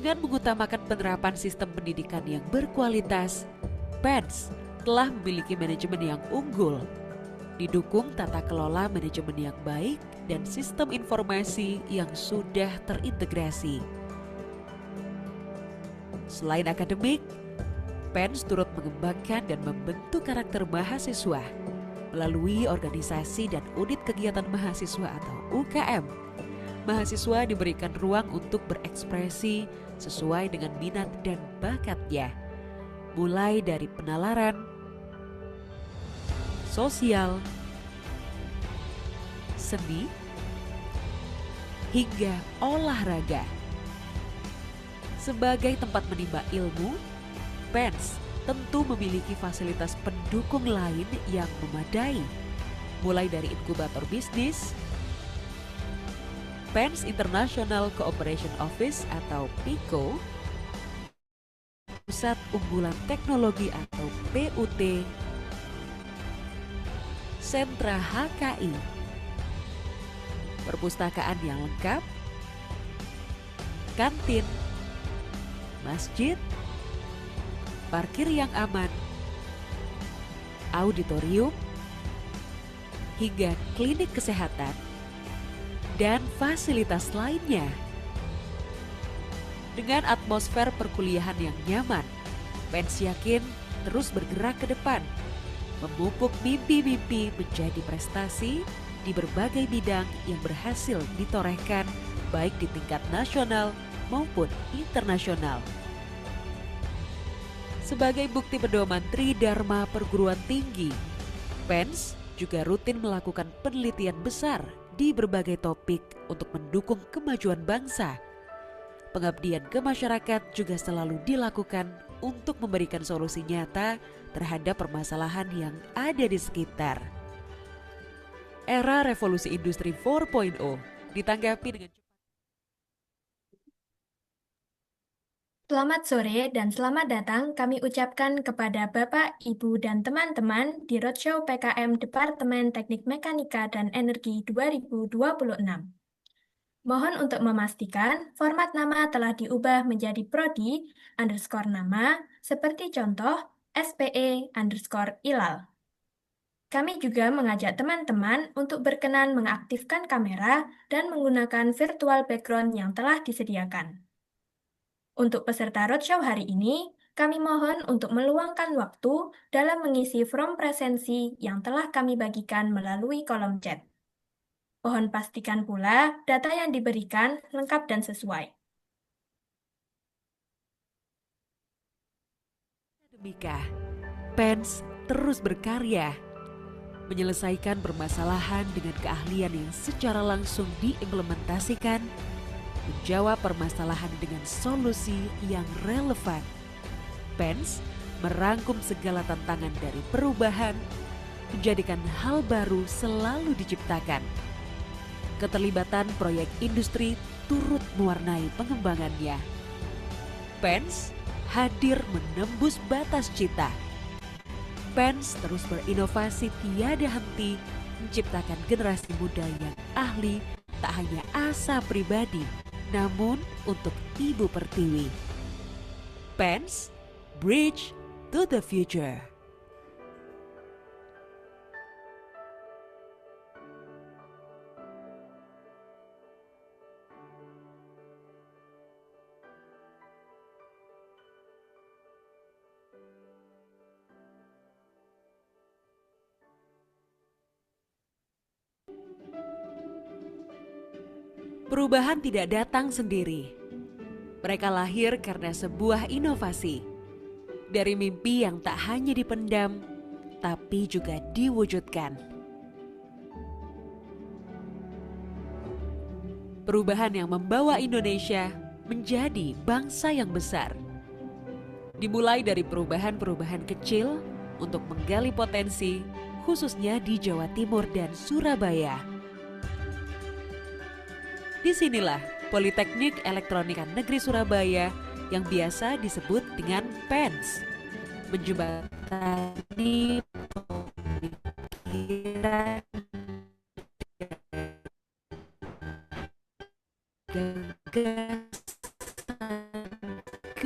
Dengan mengutamakan penerapan sistem pendidikan yang berkualitas, PENS telah memiliki manajemen yang unggul, didukung tata kelola manajemen yang baik dan sistem informasi yang sudah terintegrasi. Selain akademik, PENS turut mengembangkan dan membentuk karakter mahasiswa melalui organisasi dan unit kegiatan mahasiswa atau UKM. Mahasiswa diberikan ruang untuk berekspresi sesuai dengan minat dan bakatnya, mulai dari penalaran, sosial, seni, hingga olahraga. Sebagai tempat menimba ilmu, PENS tentu memiliki fasilitas pendukung lain yang memadai, mulai dari inkubator bisnis, PENS International Cooperation Office atau PICO, Pusat Unggulan Teknologi atau PUT, sentra HKI, perpustakaan yang lengkap, kantin, masjid, parkir yang aman, auditorium, hingga klinik kesehatan, dan fasilitas lainnya. Dengan atmosfer perkuliahan yang nyaman, PENS yakin terus bergerak ke depan, memupuk mimpi-mimpi menjadi prestasi di berbagai bidang yang berhasil ditorehkan baik di tingkat nasional maupun internasional. Sebagai bukti pedoman Tridharma Perguruan Tinggi, PENS juga rutin melakukan penelitian besar di berbagai topik untuk mendukung kemajuan bangsa. Pengabdian ke masyarakat juga selalu dilakukan untuk memberikan solusi nyata terhadap permasalahan yang ada di sekitar. Era revolusi industri 4.0 ditanggapi dengan Selamat sore dan selamat datang kami ucapkan kepada Bapak, Ibu, dan teman-teman di Roadshow PKM Departemen Teknik Mekanika dan Energi 2026. Mohon untuk memastikan format nama telah diubah menjadi prodi underscore nama seperti contoh SPE underscore ILAL. Kami juga mengajak teman-teman untuk berkenan mengaktifkan kamera dan menggunakan virtual background yang telah disediakan. Untuk peserta roadshow hari ini, kami mohon untuk meluangkan waktu dalam mengisi form presensi yang telah kami bagikan melalui kolom chat. Mohon pastikan pula data yang diberikan lengkap dan sesuai. akademika, PENS terus berkarya, menyelesaikan permasalahan dengan keahlian yang secara langsung diimplementasikan, menjawab permasalahan dengan solusi yang relevan. PENS merangkum segala tantangan dari perubahan, menjadikan hal baru selalu diciptakan. Keterlibatan proyek industri turut mewarnai pengembangannya. PENS hadir menembus batas cita. PENS terus berinovasi tiada henti, menciptakan generasi muda yang ahli tak hanya asa pribadi, namun untuk Ibu Pertiwi. PENS, Bridge to the Future. Perubahan tidak datang sendiri. Mereka lahir karena sebuah inovasi. Dari mimpi yang tak hanya dipendam, tapi juga diwujudkan. Perubahan yang membawa Indonesia menjadi bangsa yang besar. Dimulai dari perubahan-perubahan kecil untuk menggali potensi, khususnya di Jawa Timur dan Surabaya. Disinilah Politeknik Elektronika Negeri Surabaya yang biasa disebut dengan PENS menjembatani pemikiran gagasan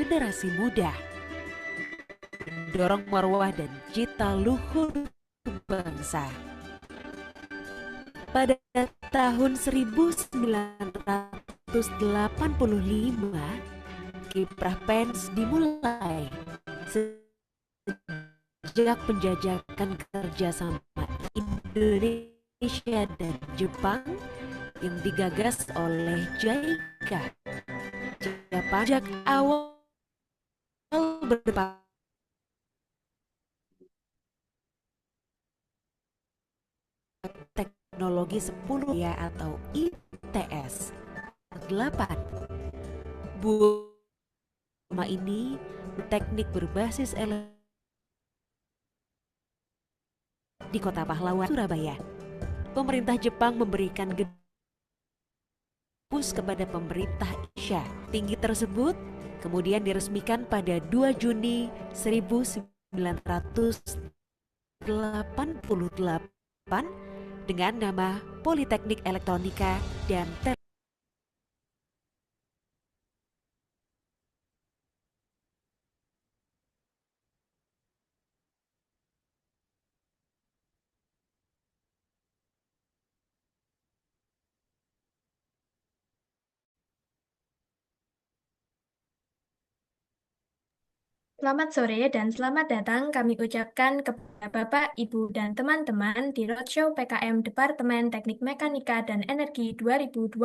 generasi muda, mendorong marwah dan cita luhur bangsa. Pada tahun 1985, kiprah Pence dimulai sejak penjajakan kerjasama Indonesia dan Jepang yang digagas oleh JICA. Pajak awal berpakai teknologi 10 ya atau ITS 8. Buma ini teknik berbasis di Kota Pahlawan, Surabaya. Pemerintah Jepang memberikan pus kepada pemerintah Indonesia. Tinggi tersebut kemudian diresmikan pada 2 Juni 1988 dengan nama Politeknik Elektronika dan Selamat sore dan selamat datang kami ucapkan kepada Bapak, Ibu, dan teman-teman di Roadshow PKM Departemen Teknik Mekanika dan Energi 2026.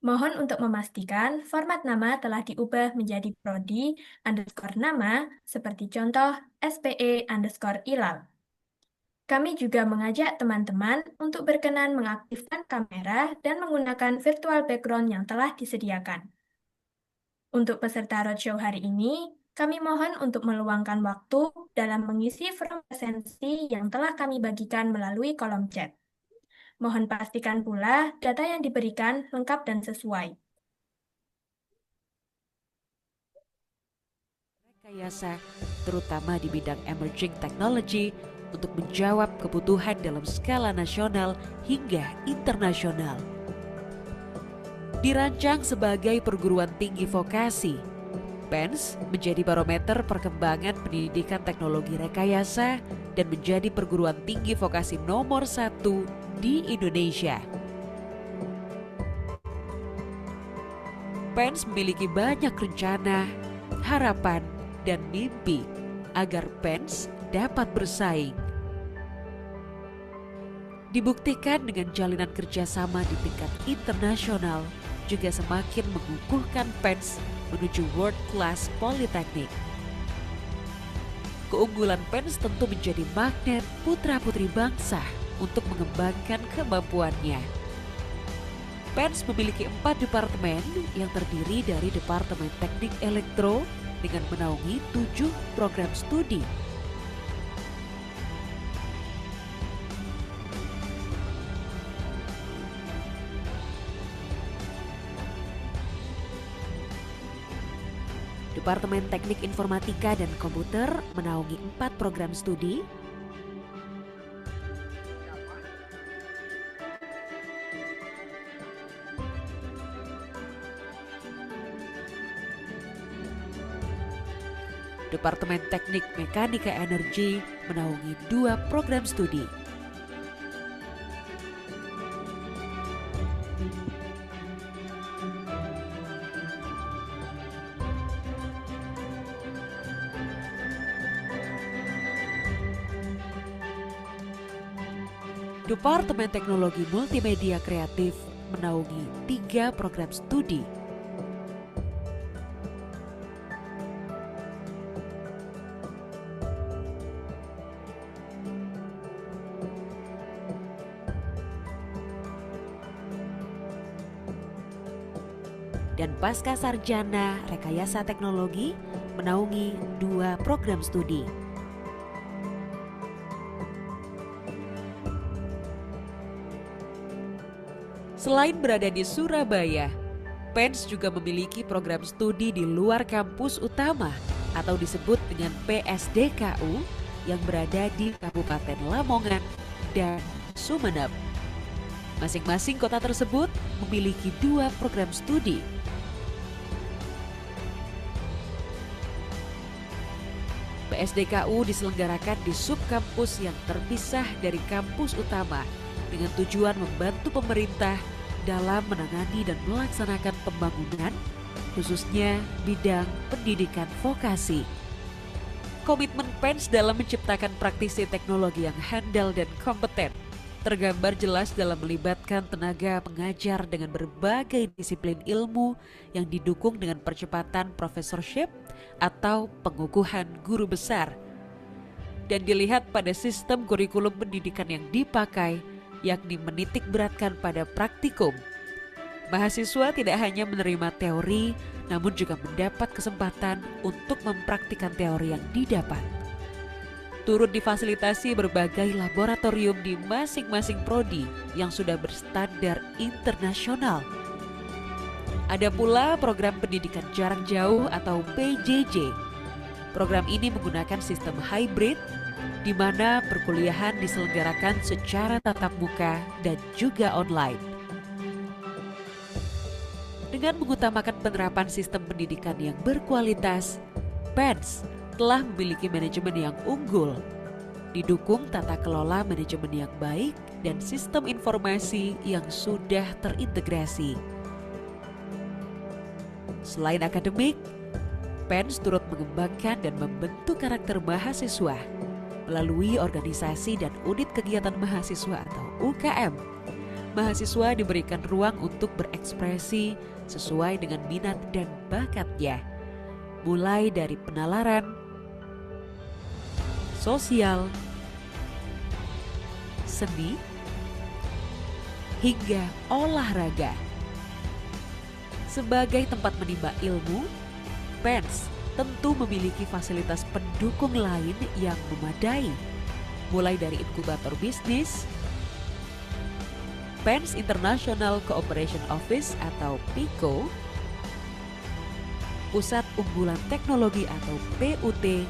Mohon untuk memastikan format nama telah diubah menjadi prodi underscore nama seperti contoh SPE underscore ILAL. Kami juga mengajak teman-teman untuk berkenan mengaktifkan kamera dan menggunakan virtual background yang telah disediakan. Untuk peserta roadshow hari ini, kami mohon untuk meluangkan waktu dalam mengisi form presensi yang telah kami bagikan melalui kolom chat. Mohon pastikan pula data yang diberikan lengkap dan sesuai. rekayasa, terutama di bidang emerging technology, untuk menjawab kebutuhan dalam skala nasional hingga internasional. Dirancang sebagai perguruan tinggi vokasi, Pence menjadi barometer perkembangan pendidikan teknologi rekayasa dan menjadi perguruan tinggi vokasi nomor 1 di Indonesia. Pence memiliki banyak rencana, harapan, dan mimpi agar Pence dapat bersaing. Dibuktikan dengan jalinan kerjasama di tingkat internasional, juga semakin mengukuhkan Pence menuju world class politeknik. Keunggulan Pence tentu menjadi magnet putra-putri bangsa untuk mengembangkan kemampuannya. Pence memiliki 4 departemen yang terdiri dari Departemen Teknik Elektro dengan menaungi 7 program studi. Departemen Teknik Informatika dan Komputer menaungi 4 program studi. Departemen Teknik Mekanika Energi menaungi 2 program studi. Departemen Teknologi Multimedia Kreatif menaungi 3 program studi. Dan Pasca Sarjana Rekayasa Teknologi menaungi 2 program studi. Selain berada di Surabaya, Pence juga memiliki program studi di luar kampus utama atau disebut dengan PSDKU yang berada di Kabupaten Lamongan dan Sumeneb. Masing-masing kota tersebut memiliki 2 program studi. PSDKU diselenggarakan di subkampus yang terpisah dari kampus utama dengan tujuan membantu pemerintah dalam menangani dan melaksanakan pembangunan, khususnya bidang pendidikan vokasi. Komitmen PENS dalam menciptakan praktisi teknologi yang handal dan kompeten tergambar jelas dalam melibatkan tenaga pengajar dengan berbagai disiplin ilmu yang didukung dengan percepatan professorship atau pengukuhan guru besar. Dan dilihat pada sistem kurikulum pendidikan yang dipakai, yakni menitik beratkan pada praktikum. Mahasiswa tidak hanya menerima teori, namun juga mendapat kesempatan untuk mempraktikkan teori yang didapat. Turut difasilitasi berbagai laboratorium di masing-masing prodi yang sudah berstandar internasional. Ada pula program pendidikan jarak jauh atau PJJ. Program ini menggunakan sistem hybrid, di mana perkuliahan diselenggarakan secara tatap muka dan juga online. Dengan mengutamakan penerapan sistem pendidikan yang berkualitas, PENS telah memiliki manajemen yang unggul, didukung tata kelola manajemen yang baik dan sistem informasi yang sudah terintegrasi. Selain akademik, PENS turut mengembangkan dan membentuk karakter mahasiswa melalui organisasi dan unit kegiatan mahasiswa atau UKM. Mahasiswa diberikan ruang untuk berekspresi sesuai dengan minat dan bakatnya, mulai dari penalaran, sosial, seni, hingga olahraga. Sebagai tempat menimba ilmu, PENS tentu memiliki fasilitas pendukung lain yang memadai, mulai dari inkubator bisnis, PENS International Cooperation Office atau PICO, Pusat Unggulan Teknologi atau PUT,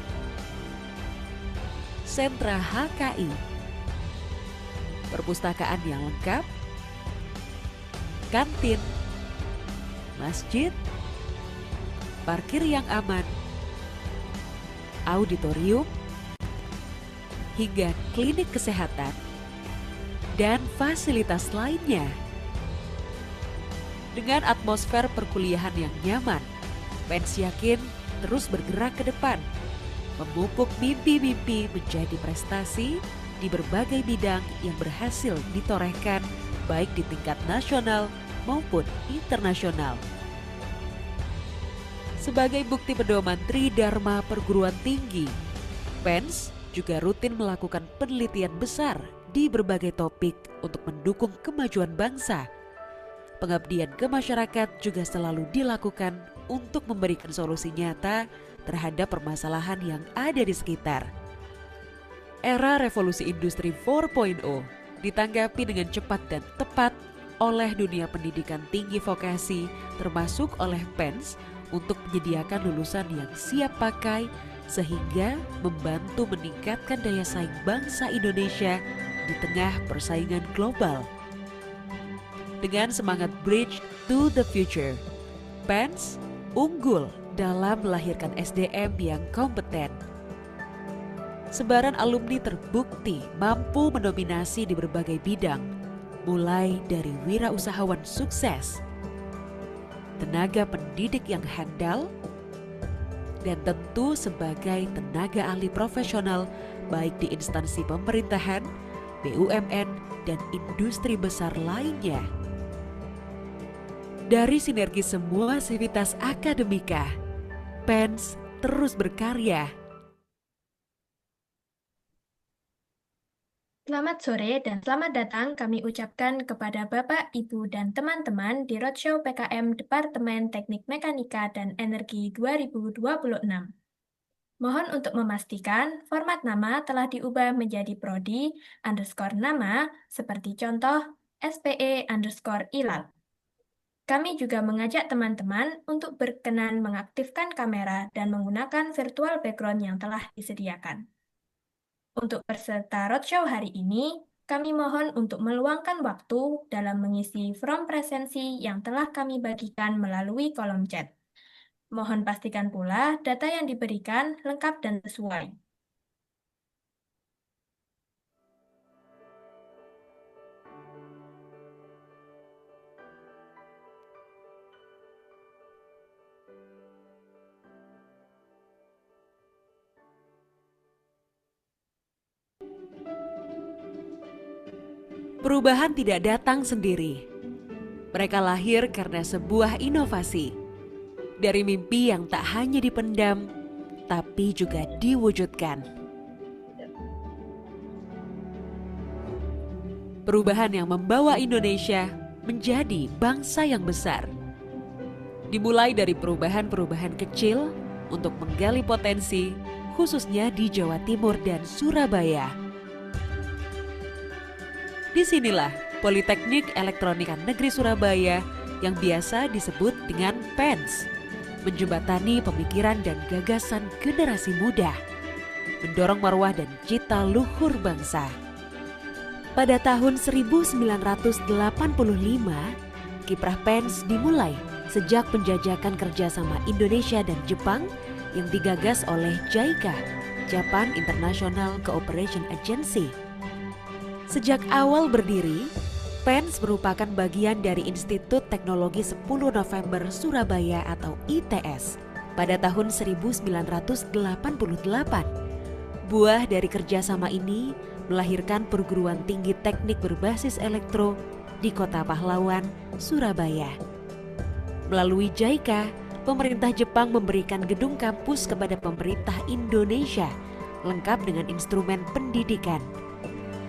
sentra HKI, perpustakaan yang lengkap, kantin, masjid, parkir yang aman, auditorium, hingga klinik kesehatan, dan fasilitas lainnya. Dengan atmosfer perkuliahan yang nyaman, PENS yakin terus bergerak ke depan, memupuk mimpi-mimpi menjadi prestasi di berbagai bidang yang berhasil ditorehkan baik di tingkat nasional maupun internasional. Sebagai bukti pedoman Tridharma Perguruan Tinggi, PENS juga rutin melakukan penelitian besar di berbagai topik untuk mendukung kemajuan bangsa. Pengabdian ke masyarakat juga selalu dilakukan untuk memberikan solusi nyata terhadap permasalahan yang ada di sekitar. Era revolusi industri 4.0 ditanggapi dengan cepat dan tepat oleh dunia pendidikan tinggi vokasi, termasuk oleh PENS, untuk menyediakan lulusan yang siap pakai sehingga membantu meningkatkan daya saing bangsa Indonesia di tengah persaingan global. Dengan semangat Bridge to the Future, PENS unggul dalam melahirkan SDM yang kompeten. Sebaran alumni terbukti mampu mendominasi di berbagai bidang, mulai dari wirausahawan sukses, tenaga pendidik yang handal, dan tentu sebagai tenaga ahli profesional baik di instansi pemerintahan, BUMN, dan industri besar lainnya. Dari sinergi semua sivitas akademika, PENS terus berkarya. Selamat sore dan selamat datang kami ucapkan kepada Bapak, Ibu, dan teman-teman di Roadshow PKM Departemen Teknik Mekanika dan Energi 2026. Mohon untuk memastikan format nama telah diubah menjadi prodi underscore nama seperti contoh SPE underscore ILAL. Kami juga mengajak teman-teman untuk berkenan mengaktifkan kamera dan menggunakan virtual background yang telah disediakan. Untuk peserta roadshow hari ini, kami mohon untuk meluangkan waktu dalam mengisi form presensi yang telah kami bagikan melalui kolom chat. Mohon pastikan pula data yang diberikan lengkap dan sesuai. Perubahan tidak datang sendiri. Mereka lahir karena sebuah inovasi. Dari mimpi yang tak hanya dipendam, tapi juga diwujudkan. Perubahan yang membawa Indonesia menjadi bangsa yang besar. Dimulai dari perubahan-perubahan kecil untuk menggali potensi, khususnya di Jawa Timur dan Surabaya. Disinilah Politeknik Elektronika Negeri Surabaya yang biasa disebut dengan PENS, menjembatani pemikiran dan gagasan generasi muda, mendorong marwah dan cita luhur bangsa. Pada tahun 1985, kiprah PENS dimulai sejak penjajakan kerjasama Indonesia dan Jepang yang digagas oleh JICA, Japan International Cooperation Agency. Sejak awal berdiri, PENS merupakan bagian dari Institut Teknologi 10 November Surabaya atau ITS pada tahun 1988. Buah dari kerjasama ini melahirkan perguruan tinggi teknik berbasis elektro di Kota Pahlawan, Surabaya. Melalui JICA, pemerintah Jepang memberikan gedung kampus kepada pemerintah Indonesia, lengkap dengan instrumen pendidikan.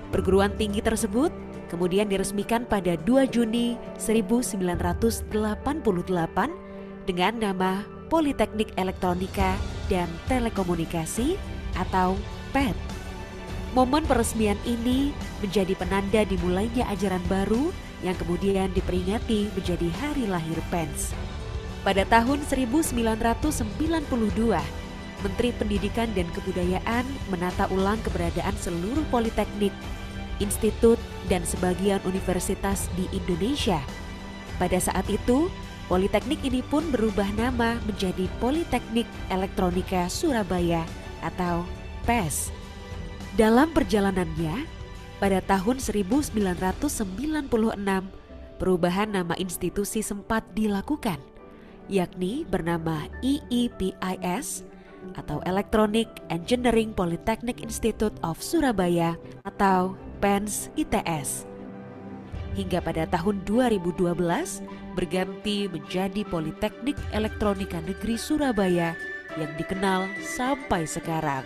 Perguruan tinggi tersebut kemudian diresmikan pada 2 Juni 1988 dengan nama Politeknik Elektronika dan Telekomunikasi atau PET. Momen peresmian ini menjadi penanda dimulainya ajaran baru yang kemudian diperingati menjadi hari lahir PENS. Pada tahun 1992, Menteri Pendidikan dan Kebudayaan menata ulang keberadaan seluruh politeknik, institut, dan sebagian universitas di Indonesia. Pada saat itu, politeknik ini pun berubah nama menjadi Politeknik Elektronika Surabaya atau PES. Dalam perjalanannya, pada tahun 1996, perubahan nama institusi sempat dilakukan, yakni bernama EEPIS atau Electronic Engineering Polytechnic Institute of Surabaya atau PENS ITS. Hingga pada tahun 2012 berganti menjadi Politeknik Elektronika Negeri Surabaya yang dikenal sampai sekarang.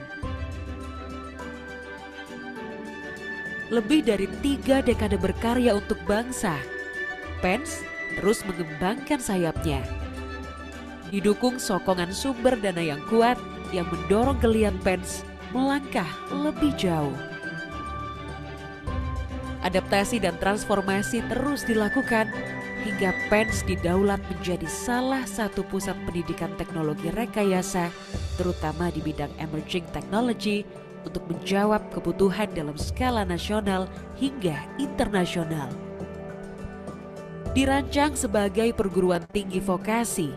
Lebih dari 3 dekade berkarya untuk bangsa, PENS terus mengembangkan sayapnya. Didukung sokongan sumber dana yang kuat yang mendorong geliat PENS melangkah lebih jauh. Adaptasi dan transformasi terus dilakukan hingga PENS didaulat menjadi salah satu pusat pendidikan teknologi rekayasa, terutama di bidang emerging technology, untuk menjawab kebutuhan dalam skala nasional hingga internasional. Dirancang sebagai perguruan tinggi vokasi,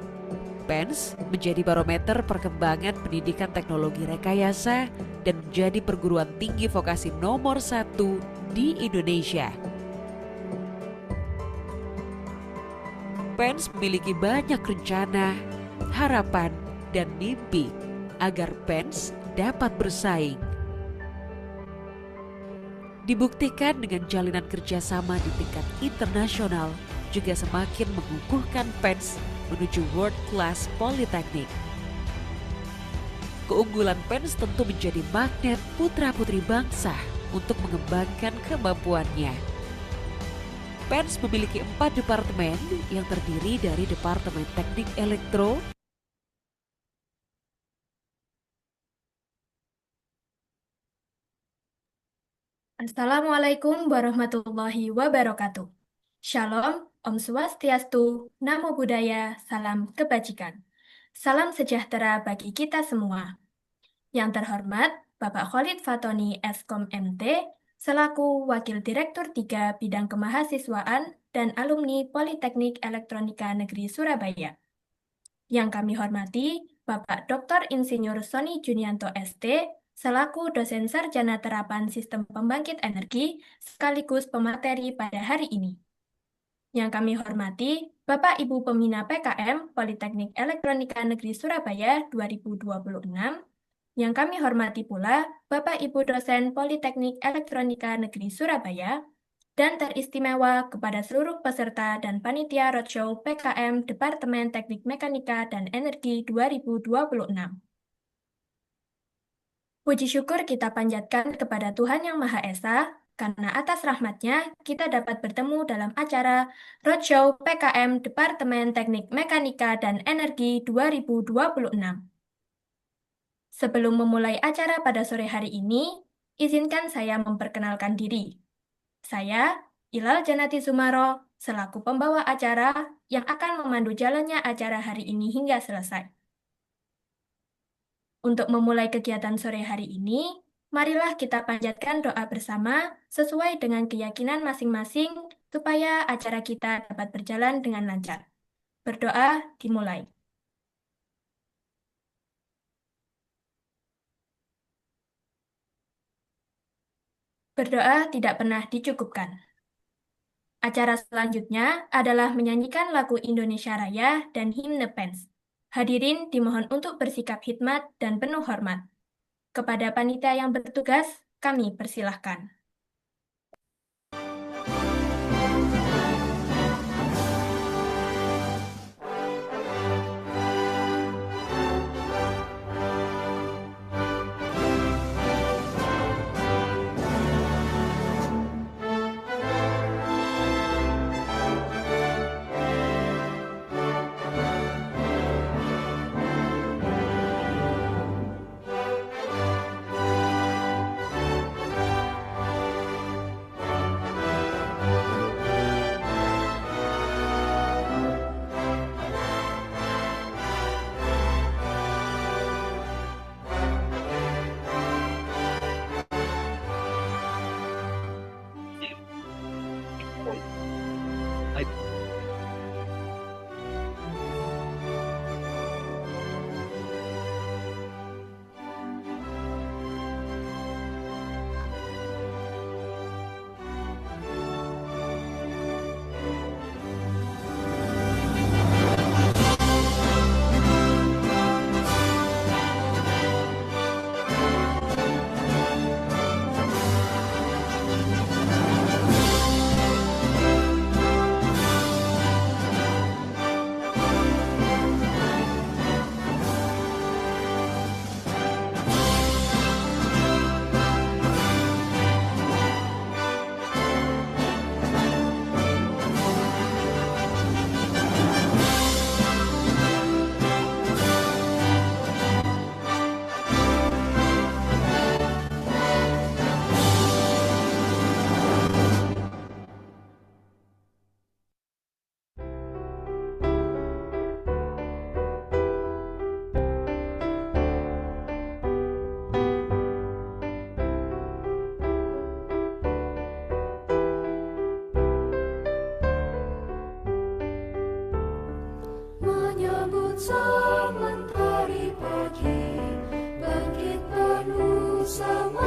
PENS menjadi barometer perkembangan pendidikan teknologi rekayasa dan menjadi perguruan tinggi vokasi nomor 1 di Indonesia. PENS memiliki banyak rencana, harapan, dan mimpi agar PENS dapat bersaing. Dibuktikan dengan jalinan kerjasama di tingkat internasional juga semakin mengukuhkan PENS menuju world class politeknik. Keunggulan PENS tentu menjadi magnet putra-putri bangsa untuk mengembangkan kemampuannya. PENS memiliki 4 departemen yang terdiri dari Departemen Teknik Elektro, Assalamualaikum warahmatullahi wabarakatuh. Shalom, Om Swastiastu, Namo Buddhaya, Salam Kebajikan. Salam sejahtera bagi kita semua. Yang terhormat, Bapak Khalid Fatoni Eskom MT, selaku Wakil Direktur 3 Bidang Kemahasiswaan dan Alumni Politeknik Elektronika Negeri Surabaya. Yang kami hormati Bapak Dr. Insinyur Sony Junianto ST, selaku dosen sarjana terapan sistem pembangkit energi sekaligus pemateri pada hari ini. Yang kami hormati Bapak Ibu Pembina PKM Politeknik Elektronika Negeri Surabaya 2026. Yang kami hormati pula Bapak Ibu dosen Politeknik Elektronika Negeri Surabaya, dan teristimewa kepada seluruh peserta dan panitia roadshow PKM Departemen Teknik Mekanika dan Energi 2026. Puji syukur kita panjatkan kepada Tuhan Yang Maha Esa, karena atas rahmat-Nya kita dapat bertemu dalam acara Roadshow PKM Departemen Teknik Mekanika dan Energi 2026. Sebelum memulai acara pada sore hari ini, izinkan saya memperkenalkan diri. Saya, Ilal Janati Sumaro, selaku pembawa acara yang akan memandu jalannya acara hari ini hingga selesai. Untuk memulai kegiatan sore hari ini, marilah kita panjatkan doa bersama sesuai dengan keyakinan masing-masing supaya acara kita dapat berjalan dengan lancar. Berdoa dimulai. Berdoa tidak pernah dicukupkan. Acara selanjutnya adalah menyanyikan lagu Indonesia Raya dan himne PENS. Hadirin dimohon untuk bersikap khidmat dan penuh hormat. Kepada panitia yang bertugas, kami persilahkan. Menyambut sang mentari pagi, bangkit penuh semangat,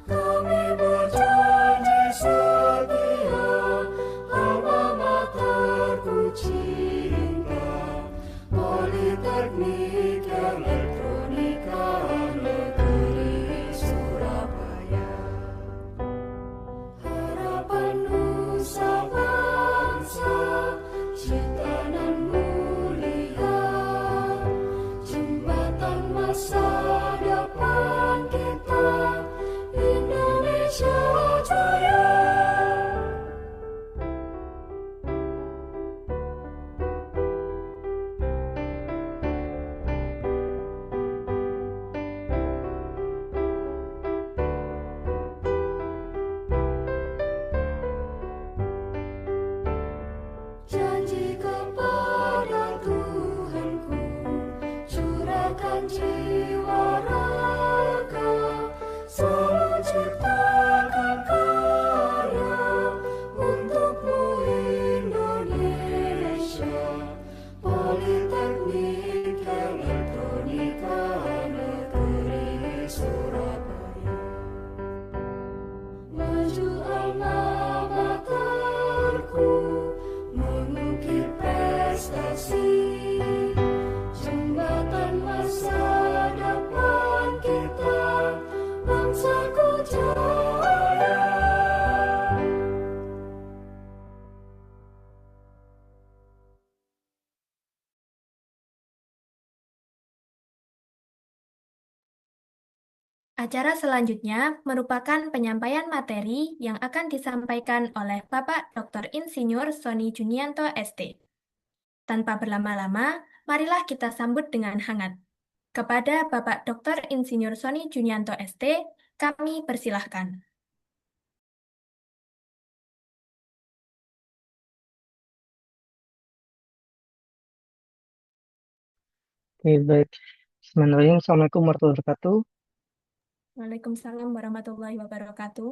kami berjanji setia, alma materku cinta, Politeknik Elektronika Negeri Surabaya. Harapan nusa bangsa, ciptaan mulia prestasi, jembatan masa depan kita, bangsaku jaya. Acara selanjutnya merupakan penyampaian materi yang akan disampaikan oleh Bapak Dr. Insinyur Sony Junianto ST. Tanpa berlama-lama, marilah kita sambut dengan hangat. Kepada Bapak Dr. Insinyur Sony Junianto ST, kami persilahkan. Oke, baik. Bismillahirrahmanirrahim. Assalamualaikum warahmatullahi wabarakatuh. Waalaikumsalam warahmatullahi wabarakatuh.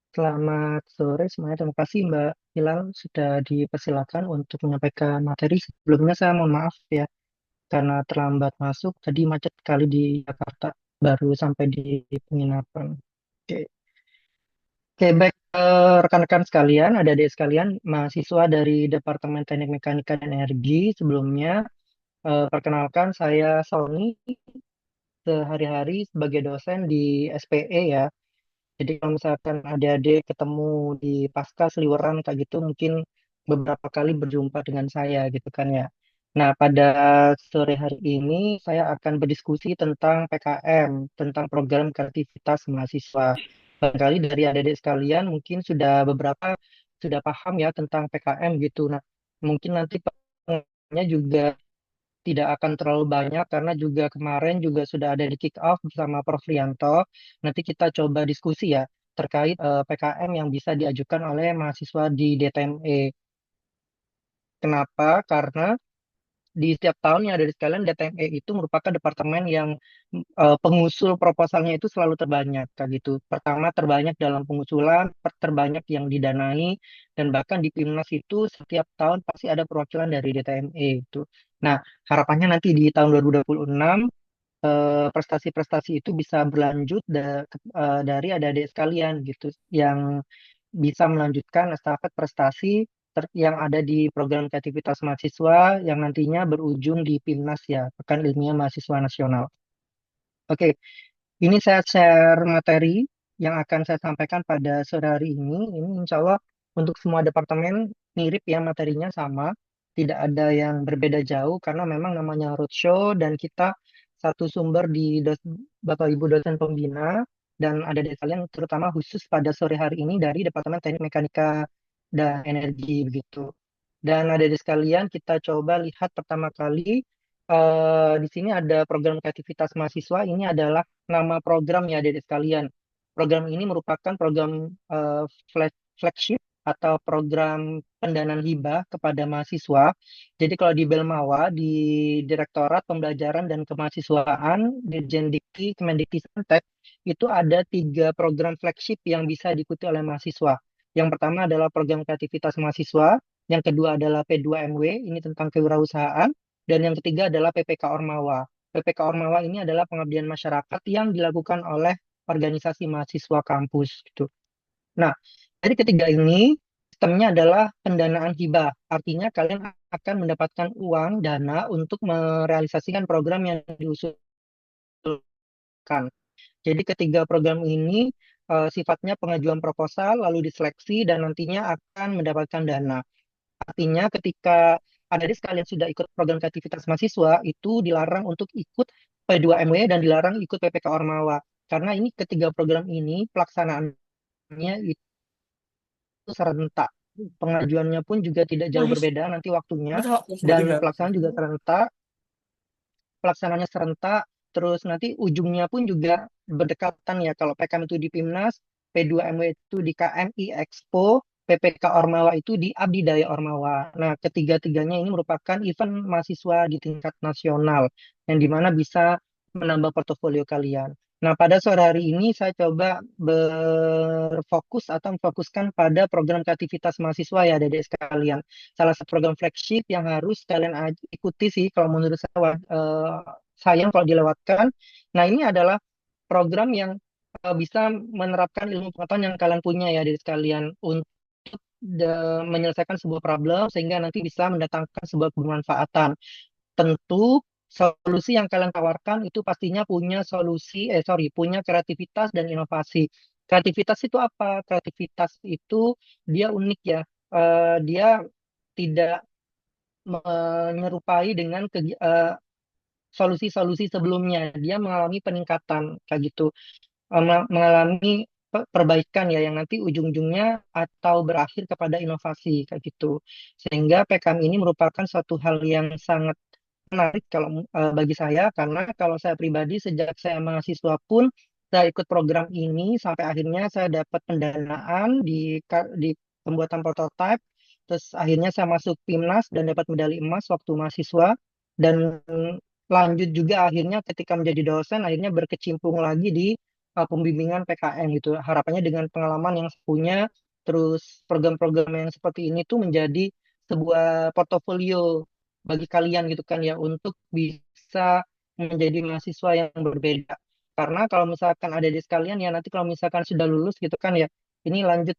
Selamat sore semuanya. Terima kasih Mbak Hilal sudah dipersilakan untuk menyampaikan materi. Sebelumnya saya mohon maaf ya, karena terlambat masuk. Tadi macet sekali di Jakarta, baru sampai di penginapan. Oke, Oke, baik. Rekan-rekan sekalian, adik-adik sekalian, mahasiswa dari Departemen Teknik Mekanika dan Energi. Sebelumnya, perkenalkan saya Sony, sehari-hari sebagai dosen di SPE ya. Jadi kalau misalkan adik-adik ketemu di pasca seliweran kayak gitu, mungkin beberapa kali berjumpa dengan saya gitu kan ya. Nah, pada sore hari ini saya akan berdiskusi tentang PKM, tentang program kreativitas mahasiswa. Barangkali dari adik-adik sekalian mungkin sudah beberapa sudah paham ya tentang PKM gitu. Nah, mungkin nanti pengennya juga tidak akan terlalu banyak karena juga kemarin juga sudah ada di kick off bersama Prof. Rianto. Nanti kita coba diskusi ya terkait PKM yang bisa diajukan oleh mahasiswa di DTME. Kenapa? Karena di setiap tahunnya dari sekalian DTME itu merupakan departemen yang pengusul proposalnya itu selalu terbanyak kayak gitu. Pertama terbanyak dalam pengusulan, terbanyak yang didanai, dan bahkan di PIMNAS itu setiap tahun pasti ada perwakilan dari DTME itu. Nah, harapannya nanti di tahun 2026 prestasi-prestasi itu bisa berlanjut dari adik-adik sekalian gitu yang bisa melanjutkan estafet prestasi yang ada di program kreativitas mahasiswa yang nantinya berujung di PIMNAS ya, Pekan Ilmiah Mahasiswa Nasional. Oke, ini saya share materi yang akan saya sampaikan pada sore hari ini. Ini insya Allah untuk semua departemen mirip ya materinya sama. Tidak ada yang berbeda jauh karena memang namanya roadshow dan kita satu sumber di Bapak Ibu dosen pembina dan ada di kalian terutama khusus pada sore hari ini dari Departemen Teknik Mekanika dan Energi begitu. Dan ada di sekalian kita coba lihat pertama kali di sini ada program kreativitas mahasiswa. Ini adalah nama program ya adik sekalian. Program ini merupakan program flagship atau program pendanaan hibah kepada mahasiswa. Jadi kalau di Belmawa, di Direktorat Pembelajaran dan Kemahasiswaan, Dirjen Dikti, Kemendikti, itu ada 3 program flagship yang bisa diikuti oleh mahasiswa. Yang pertama adalah program kreativitas mahasiswa, yang kedua adalah P2MW, ini tentang kewirausahaan, dan yang ketiga adalah PPK Ormawa. PPK Ormawa ini adalah pengabdian masyarakat yang dilakukan oleh organisasi mahasiswa kampus gitu. Nah, dari ketiga ini sistemnya adalah pendanaan hibah. Artinya kalian akan mendapatkan uang dana untuk merealisasikan program yang diusulkan. Jadi ketiga program ini sifatnya pengajuan proposal lalu diseleksi dan nantinya akan mendapatkan dana. Artinya ketika adik sekalian sudah ikut program kreativitas mahasiswa itu dilarang untuk ikut P2MW dan dilarang ikut PPK Ormawa. Karena ini ketiga program ini pelaksanaannya itu serentak. Pengajuannya pun juga tidak jauh berbeda nanti waktunya dan pelaksanaan juga serentak. Pelaksanaannya serentak, terus nanti ujungnya pun juga berdekatan ya. Kalau PKM itu di PIMNAS, P2MW itu di KMI Expo, PPK Ormawa itu di Abdi Daya Ormawa. Nah, ketiga-tiganya ini merupakan event mahasiswa di tingkat nasional, yang dimana bisa menambah portofolio kalian. Nah, pada sore hari ini saya coba berfokus atau memfokuskan pada program kreativitas mahasiswa ya, adik-adik sekalian. Salah satu program flagship yang harus kalian ikuti sih, kalau menurut saya sayang kalau dilewatkan. Nah, ini adalah program yang bisa menerapkan ilmu pengetahuan yang kalian punya ya, adik sekalian, untuk menyelesaikan sebuah problem sehingga nanti bisa mendatangkan sebuah kebermanfaatan. Tentu solusi yang kalian tawarkan itu pastinya punya punya kreativitas dan inovasi. Kreativitas itu apa? Kreativitas itu dia unik ya. Dia tidak menyerupai dengan solusi-solusi sebelumnya. Dia mengalami peningkatan kayak gitu, mengalami perbaikan ya yang nanti ujung-ujungnya atau berakhir kepada inovasi kayak gitu. Sehingga PKM ini merupakan suatu hal yang sangat menarik kalau bagi saya, karena kalau saya pribadi sejak saya mahasiswa pun saya ikut program ini sampai akhirnya saya dapat pendanaan di pembuatan prototipe, terus akhirnya saya masuk PIMNAS dan dapat medali emas waktu mahasiswa, dan lanjut juga akhirnya ketika menjadi dosen akhirnya berkecimpung lagi di pembimbingan PKM gitu. Harapannya dengan pengalaman yang saya punya, terus program-program yang seperti ini tuh menjadi sebuah portofolio bagi kalian gitu kan ya, untuk bisa menjadi mahasiswa yang berbeda. Karena kalau misalkan ada di sekalian ya nanti kalau misalkan sudah lulus gitu kan ya, ini lanjut,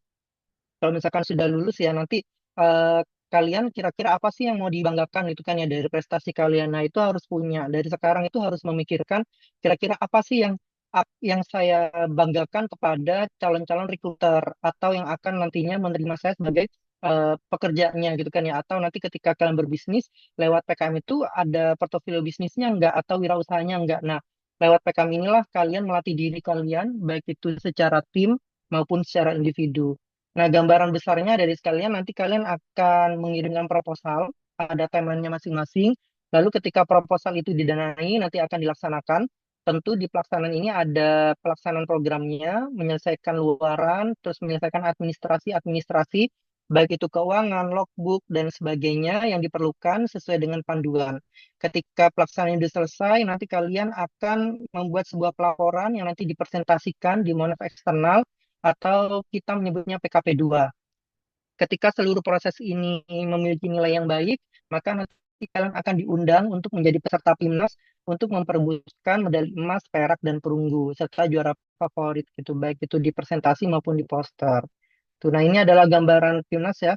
kalau misalkan sudah lulus ya nanti eh, kalian kira-kira apa sih yang mau dibanggakan gitu kan ya dari prestasi kalian. Nah, itu harus punya. Dari sekarang itu harus memikirkan kira-kira apa sih yang saya banggakan kepada calon-calon recruiter atau yang akan nantinya menerima saya sebagai pekerjaannya gitu kan ya. Atau nanti ketika kalian berbisnis lewat PKM itu ada portofolio bisnisnya enggak atau wirausahanya enggak. Nah, lewat PKM inilah kalian melatih diri kalian baik itu secara tim maupun secara individu. Nah, gambaran besarnya dari sekalian nanti kalian akan mengirimkan proposal, ada temanya masing-masing. Lalu ketika proposal itu didanai, nanti akan dilaksanakan. Tentu di pelaksanaan ini ada pelaksanaan programnya, menyelesaikan luaran, terus menyelesaikan administrasi-administrasi, baik itu keuangan, logbook, dan sebagainya yang diperlukan sesuai dengan panduan. Ketika pelaksanaan itu selesai, nanti kalian akan membuat sebuah pelaporan yang nanti dipresentasikan di Monef eksternal atau kita menyebutnya PKP 2. Ketika seluruh proses ini memiliki nilai yang baik, maka nanti kalian akan diundang untuk menjadi peserta PIMNAS untuk memperebutkan medali emas, perak, dan perunggu serta juara favorit gitu, baik itu di presentasi maupun di poster. Tuh, nah ini adalah gambaran PIMNAS ya.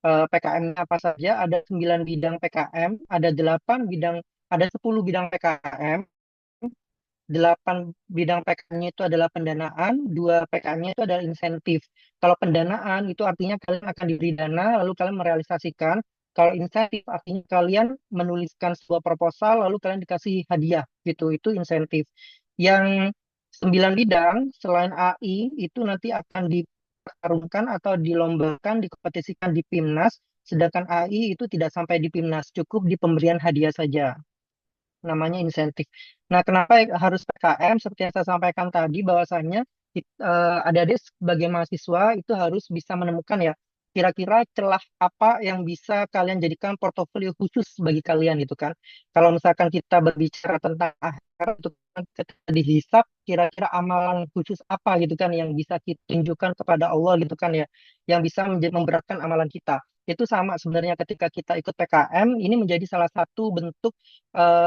PKM apa saja? Ada 9 bidang PKM, ada 8 bidang, ada 10 bidang PKM. 8 bidang PKM-nya itu adalah pendanaan, 2 PKM-nya itu adalah insentif. Kalau pendanaan itu artinya kalian akan diberi dana, lalu kalian merealisasikan. Kalau insentif artinya kalian menuliskan sebuah proposal, lalu kalian dikasih hadiah, gitu. Itu insentif. Yang 9 bidang selain AI itu nanti akan dipertarungkan atau dilombakan, dikompetisikan di PIMNAS, sedangkan AI itu tidak sampai di PIMNAS, cukup di pemberian hadiah saja, namanya insentif. Nah, kenapa harus PKM? Seperti yang saya sampaikan tadi, bahwasannya adik-adik sebagai mahasiswa itu harus bisa menemukan ya, kira-kira celah apa yang bisa kalian jadikan portofolio khusus bagi kalian gitu kan. Kalau misalkan kita berbicara tentang akhirat itu kan ketika dihisap, kira-kira amalan khusus apa gitu kan yang bisa kita tunjukkan kepada Allah gitu kan ya, yang bisa memberatkan amalan kita. Itu sama sebenarnya ketika kita ikut PKM, ini menjadi salah satu bentuk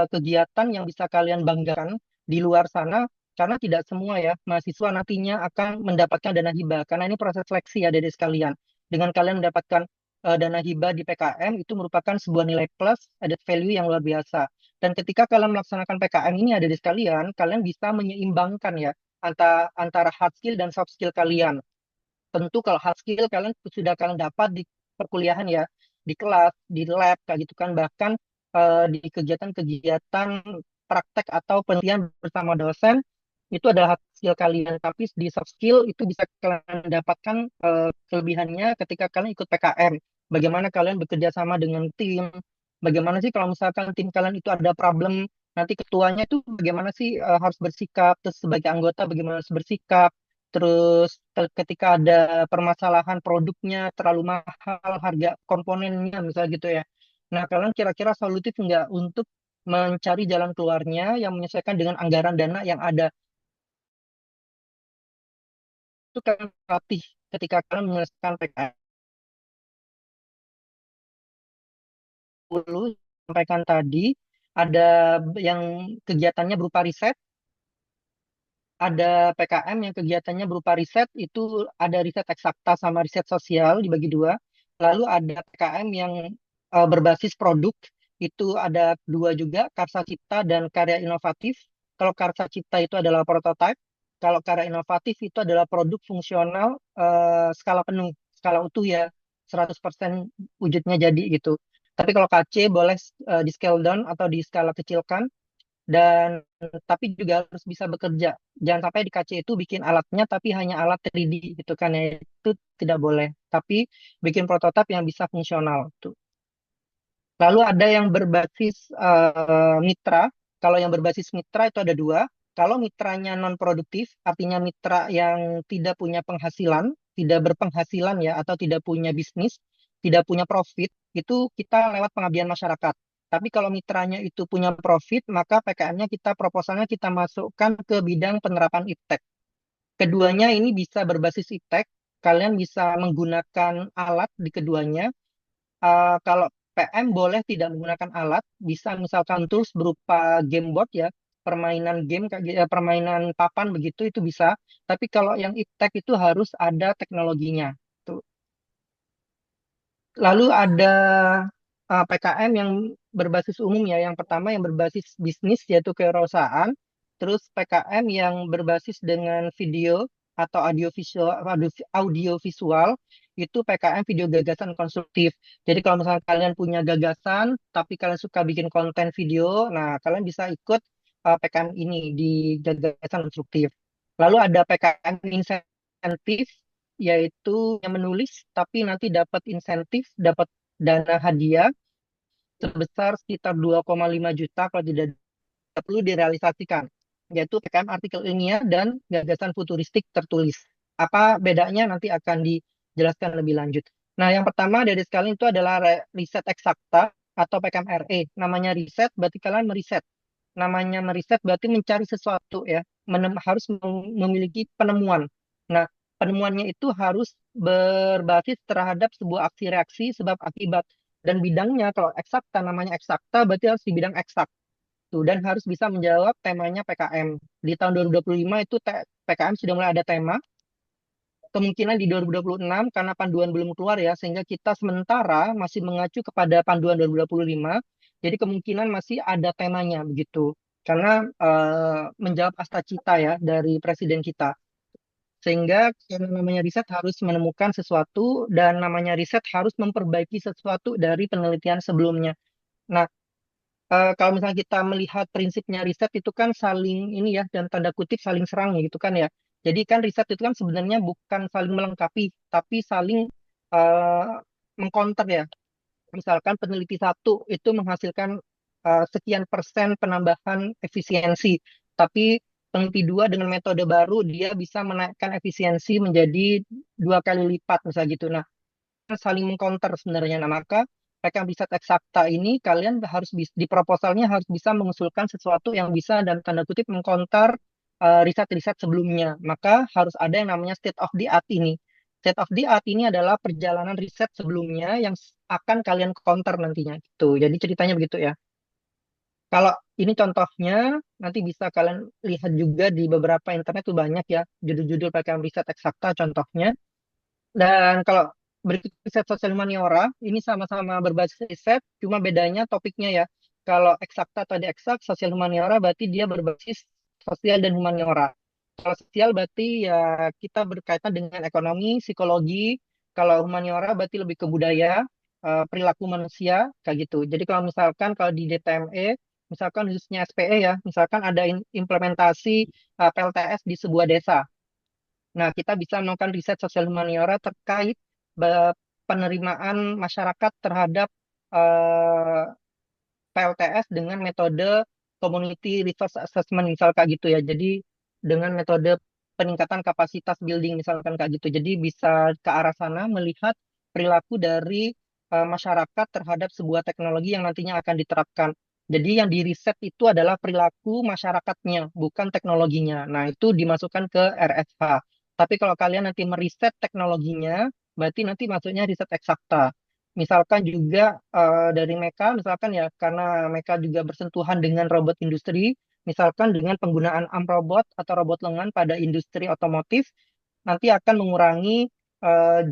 kegiatan yang bisa kalian banggakan di luar sana, karena tidak semua ya mahasiswa nantinya akan mendapatkan dana hibah, karena ini proses seleksi ya dari sekalian. Dengan kalian mendapatkan dana hibah di PKM itu merupakan sebuah nilai plus added value yang luar biasa. Dan ketika kalian melaksanakan PKM ini ada di sekalian, kalian bisa menyeimbangkan ya antara hard skill dan soft skill kalian. Tentu kalau hard skill kalian sudah kalian dapat di perkuliahan ya, di kelas, di lab kayak gitu kan, bahkan di kegiatan-kegiatan praktek atau penelitian bersama dosen itu adalah hard skill kalian. Tapi di soft skill itu bisa kalian dapatkan kelebihannya ketika kalian ikut PKM. Bagaimana kalian bekerja sama dengan tim, bagaimana sih kalau misalkan tim kalian itu ada problem, nanti ketuanya itu bagaimana sih harus bersikap, terus sebagai anggota bagaimana harus bersikap. Terus ketika ada permasalahan produknya terlalu mahal, harga komponennya misalnya gitu ya. Nah, kalian kira-kira solutif nggak untuk mencari jalan keluarnya yang menyesuaikan dengan anggaran dana yang ada? Itu kalian latih ketika kalian menyelesaikan PKM. Dulu sampaikan tadi ada yang kegiatannya berupa riset, ada PKM yang kegiatannya berupa riset, itu ada riset eksakta sama riset sosial dibagi dua. Lalu ada PKM yang berbasis produk, itu ada dua juga, karsa cipta dan karya inovatif. Kalau karsa cipta itu adalah prototype, kalau karya inovatif itu adalah produk fungsional skala penuh, skala utuh ya, 100% wujudnya jadi gitu. Tapi kalau KC boleh di scale down atau di skala kecilkan, dan tapi juga harus bisa bekerja. Jangan sampai di KC itu bikin alatnya tapi hanya alat 3D gitu kan ya. Itu tidak boleh. Tapi bikin prototipe yang bisa fungsional tuh. Lalu ada yang berbasis mitra. Kalau yang berbasis mitra itu ada dua. Kalau mitranya non produktif, artinya mitra yang tidak punya penghasilan, tidak berpenghasilan ya, atau tidak punya bisnis, tidak punya profit, itu kita lewat pengabdian masyarakat. Tapi kalau mitranya itu punya profit, maka PKM-nya kita proposalnya kita masukkan ke bidang penerapan iptek. Keduanya ini bisa berbasis iptek. Kalian bisa menggunakan alat di keduanya. Kalau PM boleh tidak menggunakan alat, bisa misalkan tools berupa game board ya, permainan game, permainan papan begitu itu bisa. Tapi kalau yang iptek itu harus ada teknologinya. Tuh. Lalu ada PKM yang berbasis umum ya. Yang pertama yang berbasis bisnis yaitu kewirausahaan. Terus PKM yang berbasis dengan video atau audiovisual itu PKM video gagasan konstruktif. Jadi kalau misalnya kalian punya gagasan tapi kalian suka bikin konten video, nah kalian bisa ikut PKM ini di gagasan konstruktif. Lalu ada PKM insentif yaitu yang menulis tapi nanti dapat insentif, dapat dana hadiah sebesar sekitar 2,5 juta kalau tidak perlu direalisasikan, yaitu PKM artikel ilmiah dan gagasan futuristik tertulis. Apa bedanya nanti akan dijelaskan lebih lanjut. Nah, yang pertama dari sekalian itu adalah riset eksakta atau PKM RE. Namanya riset berarti kalian meriset. Namanya meriset berarti mencari sesuatu ya, harus memiliki penemuan. Nah, penemuannya itu harus berbasis terhadap sebuah aksi reaksi sebab akibat. Dan bidangnya kalau eksakta namanya eksakta berarti harus di bidang eksak. Tuh, dan harus bisa menjawab temanya PKM. Di tahun 2025 itu PKM sudah mulai ada tema. Kemungkinan di 2026 karena panduan belum keluar ya, sehingga kita sementara masih mengacu kepada panduan 2025. Jadi kemungkinan masih ada temanya begitu. Karena menjawab asta cita ya dari presiden kita. Sehingga karena namanya riset harus menemukan sesuatu dan namanya riset harus memperbaiki sesuatu dari penelitian sebelumnya. Nah, kalau misalnya kita melihat prinsipnya riset itu kan saling ini ya dan tanda kutip saling serang gitu kan ya. Jadi kan riset itu kan sebenarnya bukan saling melengkapi, tapi saling uh, mengcounter ya. Misalkan peneliti satu itu menghasilkan sekian persen penambahan efisiensi, tapi peneliti dua dengan metode baru dia bisa menaikkan efisiensi menjadi 2 kali lipat misalnya gitu. Nah, saling mengcounter sebenarnya. Nah, maka PKM riset eksakta ini kalian harus di proposalnya harus bisa mengusulkan sesuatu yang bisa dan tanda kutip mengcounter riset-riset sebelumnya. Maka harus ada yang namanya state of the art ini. State of the art ini adalah perjalanan riset sebelumnya yang akan kalian counter nantinya gitu. Jadi ceritanya begitu ya. Kalau ini contohnya nanti bisa kalian lihat juga di beberapa internet tuh banyak ya judul-judul PKM riset eksakta contohnya. Dan kalau berikut riset sosial humaniora, ini sama-sama berbasis riset, cuma bedanya topiknya ya. Kalau eksakta atau eksak, sosial humaniora berarti dia berbasis sosial dan humaniora. Kalau sosial berarti ya kita berkaitan dengan ekonomi, psikologi. Kalau humaniora berarti lebih ke budaya, perilaku manusia, kayak gitu. Jadi kalau misalkan kalau di DTME, misalkan khususnya SPE ya, misalkan ada implementasi PLTS di sebuah desa. Nah, kita bisa melakukan riset sosial humaniora terkait penerimaan masyarakat terhadap eh, PLTS dengan metode community resource assessment misal kayak gitu ya. Jadi dengan metode peningkatan kapasitas building misalkan kayak gitu. Jadi bisa ke arah sana melihat perilaku dari masyarakat terhadap sebuah teknologi yang nantinya akan diterapkan. Jadi yang diriset itu adalah perilaku masyarakatnya, bukan teknologinya. Nah, itu dimasukkan ke RSH. Tapi kalau kalian nanti meriset teknologinya, berarti nanti masuknya riset eksakta. Misalkan juga dari mereka, misalkan ya karena mereka juga bersentuhan dengan robot industri, Misalkan dengan penggunaan arm robot atau robot lengan pada industri otomotif, nanti akan mengurangi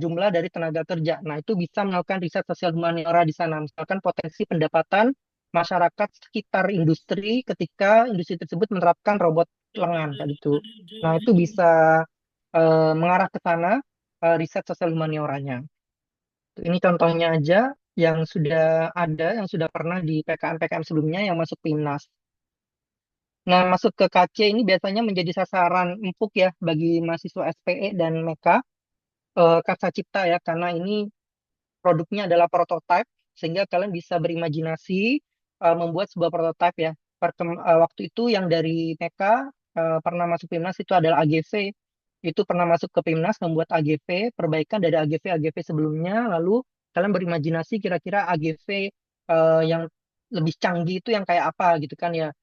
jumlah dari tenaga kerja. Nah, itu bisa melakukan riset sosial humaniora di sana. Misalkan potensi pendapatan masyarakat sekitar industri ketika industri tersebut menerapkan robot lengan kayak gitu. Nah, itu bisa mengarah ke sana riset sosial humanioranya. Ini contohnya aja yang sudah ada, yang sudah pernah di PKM-PKM sebelumnya yang masuk PIMNAS. Nah, masuk ke KC ini biasanya menjadi sasaran empuk ya bagi mahasiswa SPE dan MEKA, Karsa Cipta ya, karena ini produknya adalah prototype, sehingga kalian bisa berimajinasi membuat sebuah prototype ya. Waktu itu yang dari MEKA pernah masuk PIMNAS itu adalah AGV, itu pernah masuk ke PIMNAS membuat AGV, perbaikan dari AGV sebelumnya, lalu kalian berimajinasi kira-kira AGV yang lebih canggih itu yang kayak apa gitu kan ya.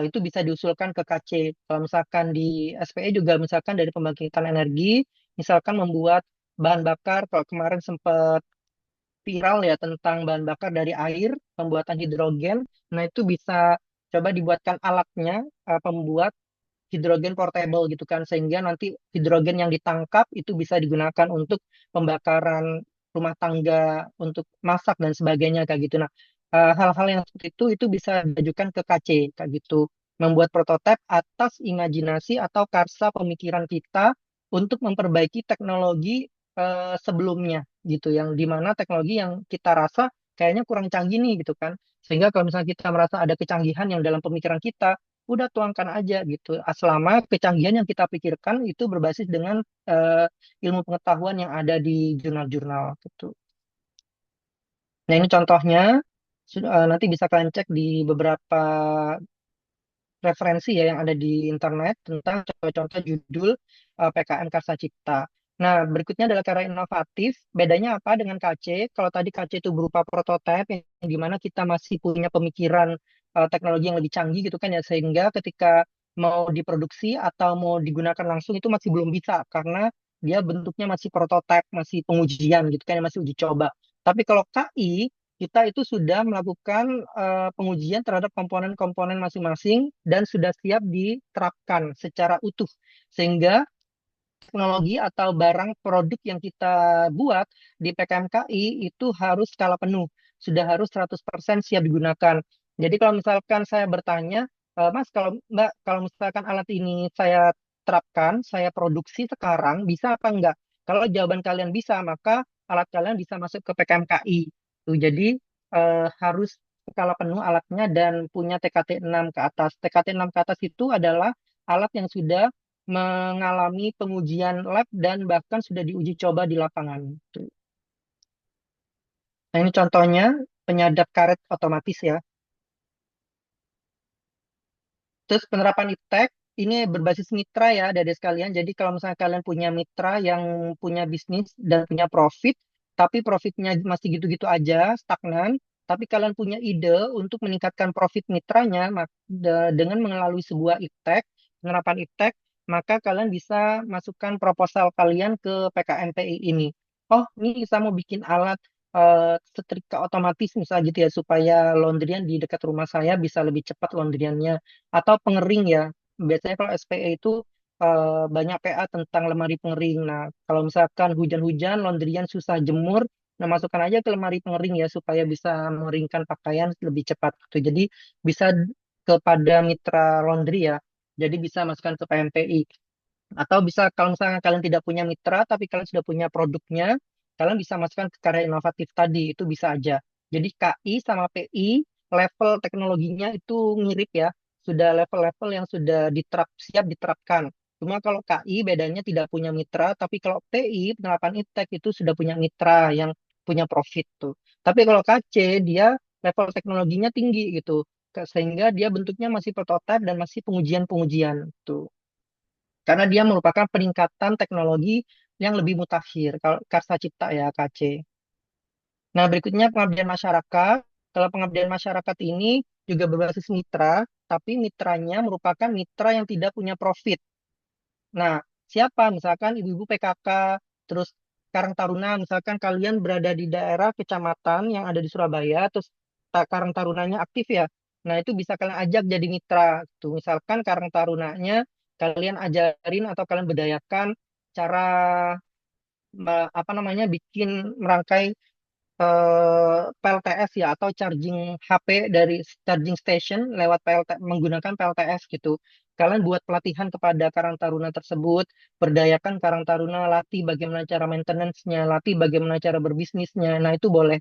Itu bisa diusulkan ke KC. Kalau misalkan di SPE juga misalkan dari pembangkitan energi, misalkan membuat bahan bakar, kalau kemarin sempat viral ya tentang bahan bakar dari air, pembuatan hidrogen. Nah, itu bisa coba dibuatkan alatnya, pembuat hidrogen portable gitu kan, sehingga nanti hidrogen yang ditangkap itu bisa digunakan untuk pembakaran rumah tangga, untuk masak dan sebagainya kayak gitu. Nah, hal-hal yang seperti itu bisa diajukan ke KC kayak gitu. Membuat prototipe atas imajinasi atau karsa pemikiran kita untuk memperbaiki teknologi sebelumnya gitu, yang dimana teknologi yang kita rasa kayaknya kurang canggih nih gitu kan. Sehingga kalau misalnya kita merasa ada kecanggihan yang dalam pemikiran kita, udah tuangkan aja gitu. Selama kecanggihan yang kita pikirkan itu berbasis dengan ilmu pengetahuan yang ada di jurnal-jurnal gitu. Nah, ini contohnya. Nanti bisa kalian cek di beberapa referensi ya yang ada di internet tentang contoh-contoh judul PKM Karsa Cipta. Nah, berikutnya adalah cara inovatif. Bedanya apa dengan KC? Kalau tadi KC itu berupa prototipe yang dimana kita masih punya pemikiran teknologi yang lebih canggih gitu kan ya, sehingga ketika mau diproduksi atau mau digunakan langsung itu masih belum bisa karena dia bentuknya masih prototipe, masih pengujian gitu kan ya, masih uji coba. Tapi kalau KI kita itu sudah melakukan pengujian terhadap komponen-komponen masing-masing dan sudah siap diterapkan secara utuh. Sehingga teknologi atau barang produk yang kita buat di PKMKI itu harus skala penuh, sudah harus 100% siap digunakan. Jadi kalau misalkan saya bertanya, Mas, kalau Mbak, kalau misalkan alat ini saya terapkan, saya produksi sekarang, bisa apa enggak? Kalau jawaban kalian bisa, maka alat kalian bisa masuk ke PKMKI. Tuh, jadi harus skala penuh alatnya dan punya TKT 6 ke atas. TKT 6 ke atas itu adalah alat yang sudah mengalami pengujian lab dan bahkan sudah diuji coba di lapangan. Tuh. Nah, ini contohnya penyadap karet otomatis ya. Terus penerapan iptek ini berbasis mitra ya dari sekalian. Jadi kalau misalnya kalian punya mitra yang punya bisnis dan punya profit, tapi profitnya masih gitu-gitu aja, stagnan, tapi kalian punya ide untuk meningkatkan profit mitranya dengan melalui sebuah iptek, penerapan iptek, maka kalian bisa masukkan proposal kalian ke PKMPI ini. Oh, ini saya mau bikin alat setrika otomatis misalnya gitu ya, supaya laundryan di dekat rumah saya bisa lebih cepat laundryannya, atau pengering ya. Biasanya kalau SPE itu banyak PA tentang lemari pengering. Nah, kalau misalkan hujan-hujan, laundryan susah jemur, nah masukkan aja ke lemari pengering ya supaya bisa mengeringkan pakaian lebih cepat. Gitu. Jadi bisa kepada mitra laundry ya. Jadi bisa masukkan ke PMPI. Atau bisa kalau misalnya kalian tidak punya mitra tapi kalian sudah punya produknya, kalian bisa masukkan ke karya inovatif tadi, itu bisa aja. Jadi KI sama PI level teknologinya itu mirip ya, sudah level-level yang sudah siap diterapkan. Cuma kalau KI bedanya tidak punya mitra, tapi kalau PI penerapan iptek itu sudah punya mitra yang punya profit tuh. Tapi kalau KC dia level teknologinya tinggi gitu, sehingga dia bentuknya masih prototipe dan masih pengujian-pengujian tuh. Karena dia merupakan peningkatan teknologi yang lebih mutakhir, kalau Karsa Cipta ya, KC. Nah, berikutnya pengabdian masyarakat. Kalau pengabdian masyarakat ini juga berbasis mitra, tapi mitranya merupakan mitra yang tidak punya profit. Nah, siapa? Misalkan ibu-ibu PKK, terus Karang Taruna, misalkan kalian berada di daerah kecamatan yang ada di Surabaya, terus Karang Tarunanya aktif ya. Nah, itu bisa kalian ajak jadi mitra gitu. Misalkan Karang Tarunanya kalian ajarin atau kalian berdayakan cara apa namanya bikin merangkai PLTS ya atau charging HP dari charging station lewat menggunakan PLTS gitu. Kalian buat pelatihan kepada Karang Taruna tersebut, berdayakan Karang Taruna, latih bagaimana cara maintenance-nya, latih bagaimana cara berbisnisnya. Nah, itu boleh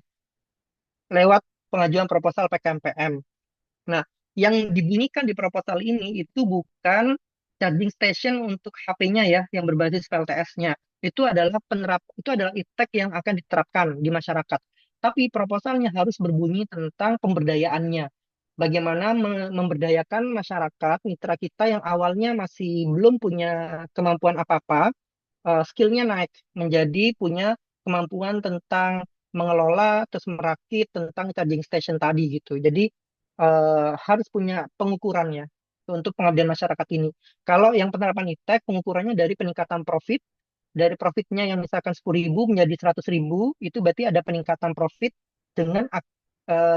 lewat pengajuan proposal PKMPM. Nah, yang dibunyikan di proposal ini itu bukan charging station untuk HP-nya ya, yang berbasis PLTS-nya. Itu adalah iptek yang akan diterapkan di masyarakat. Tapi proposalnya harus berbunyi tentang pemberdayaannya. Bagaimana memberdayakan masyarakat mitra kita yang awalnya masih belum punya kemampuan apa-apa, skillnya naik menjadi punya kemampuan tentang mengelola terus merakit tentang charging station tadi gitu. Jadi harus punya pengukurannya untuk pengabdian masyarakat ini. Kalau yang penerapan iptek pengukurannya dari peningkatan profit, dari profitnya yang misalkan 10.000 menjadi 100.000, itu berarti ada peningkatan profit dengan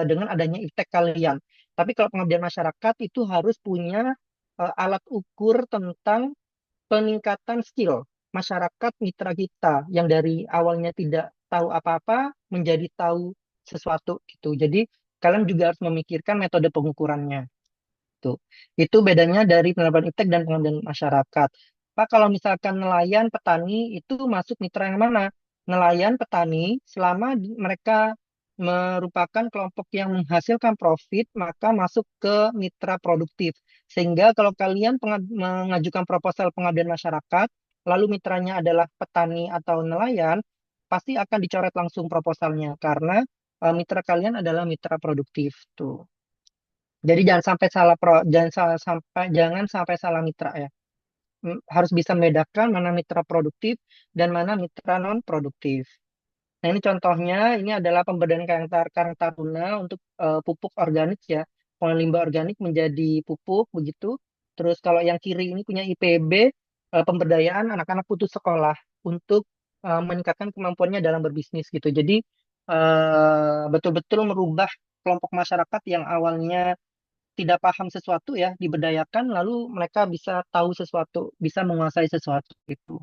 dengan adanya iptek kalian. Tapi kalau pengabdian masyarakat itu harus punya alat ukur tentang peningkatan skill masyarakat mitra kita yang dari awalnya tidak tahu apa-apa menjadi tahu sesuatu gitu. Jadi kalian juga harus memikirkan metode pengukurannya. Tuh. Itu bedanya dari penerapan iptek dan pengabdian masyarakat. Pak, kalau misalkan nelayan, petani itu masuk mitra yang mana? Nelayan, petani, selama mereka merupakan kelompok yang menghasilkan profit, maka masuk ke mitra produktif. Sehingga kalau kalian mengajukan proposal pengabdian masyarakat, lalu mitranya adalah petani atau nelayan, pasti akan dicoret langsung proposalnya karena mitra kalian adalah mitra produktif. Tuh. Jadi jangan sampai salah mitra ya. Harus bisa membedakan mana mitra produktif dan mana mitra non produktif. Nah, ini contohnya, ini adalah pemberdayaan Karang Taruna untuk pupuk organik ya. Pengolahan limbah organik menjadi pupuk begitu. Terus kalau yang kiri ini punya IPB, pemberdayaan anak-anak putus sekolah untuk meningkatkan kemampuannya dalam berbisnis gitu. Jadi betul-betul merubah kelompok masyarakat yang awalnya tidak paham sesuatu ya, diberdayakan lalu mereka bisa tahu sesuatu, bisa menguasai sesuatu itu.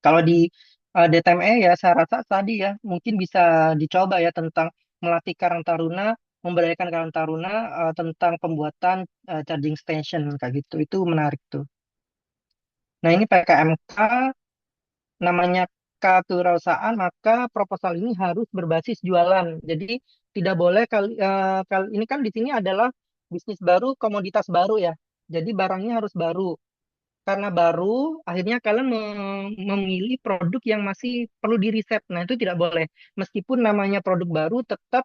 Kalau di DTME ya saya rasa tadi ya mungkin bisa dicoba ya tentang melatih Karang Taruna, memberdayakan Karang Taruna tentang pembuatan charging station kayak gitu. Itu menarik tuh. Nah, ini PKMK namanya kewirausahaan, maka proposal ini harus berbasis jualan. Jadi tidak boleh ini kan di sini adalah bisnis baru, komoditas baru ya. Jadi barangnya harus baru. Karena baru, akhirnya kalian memilih produk yang masih perlu diriset. Nah, itu tidak boleh. Meskipun namanya produk baru, tetap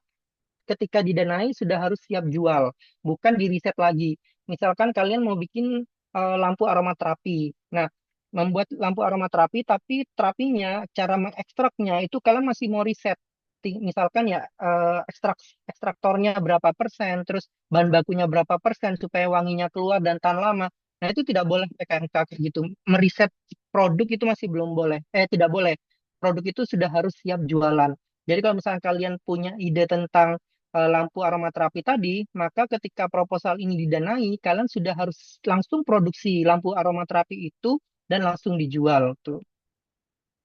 ketika didanai sudah harus siap jual, bukan di riset lagi. Misalkan kalian mau bikin lampu aromaterapi. Nah, membuat lampu aromaterapi, tapi terapinya, cara mengekstraknya itu kalian masih mau riset. Misalkan ya ekstraktornya berapa persen, terus bahan bakunya berapa persen supaya wanginya keluar dan tahan lama. Nah, itu tidak boleh PKMK kayak gitu. Meriset produk itu masih belum boleh. Tidak boleh. Produk itu sudah harus siap jualan. Jadi kalau misalnya kalian punya ide tentang lampu aromaterapi tadi, maka ketika proposal ini didanai, kalian sudah harus langsung produksi lampu aromaterapi itu dan langsung dijual tuh.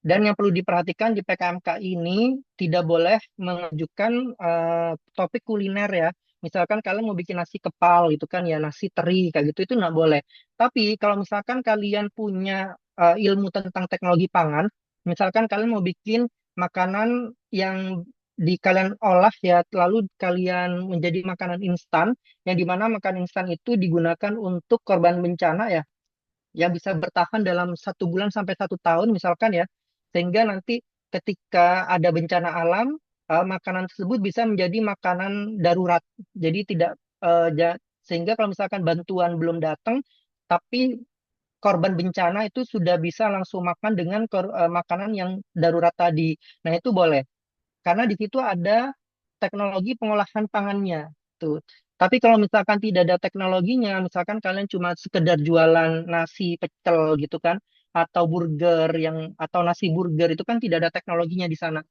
Dan yang perlu diperhatikan di PKMK ini tidak boleh mengajukan topik kuliner ya. Misalkan kalian mau bikin nasi kepal gitu kan ya, nasi teri kayak gitu itu nggak boleh. Tapi kalau misalkan kalian punya ilmu tentang teknologi pangan, misalkan kalian mau bikin makanan yang kalian olah ya, lalu kalian menjadi makanan instan, yang dimana makanan instan itu digunakan untuk korban bencana ya, yang bisa bertahan dalam 1 bulan sampai 1 tahun misalkan ya, sehingga nanti ketika ada bencana alam makanan tersebut bisa menjadi makanan darurat. Jadi tidak sehingga kalau misalkan bantuan belum datang tapi korban bencana itu sudah bisa langsung makan dengan makanan yang darurat tadi. Nah, itu boleh karena di situ ada teknologi pengolahan pangannya tuh. Tapi kalau misalkan tidak ada teknologinya, misalkan kalian cuma sekedar jualan nasi pecel gitu kan, atau burger atau nasi burger itu kan tidak ada teknologinya di sana.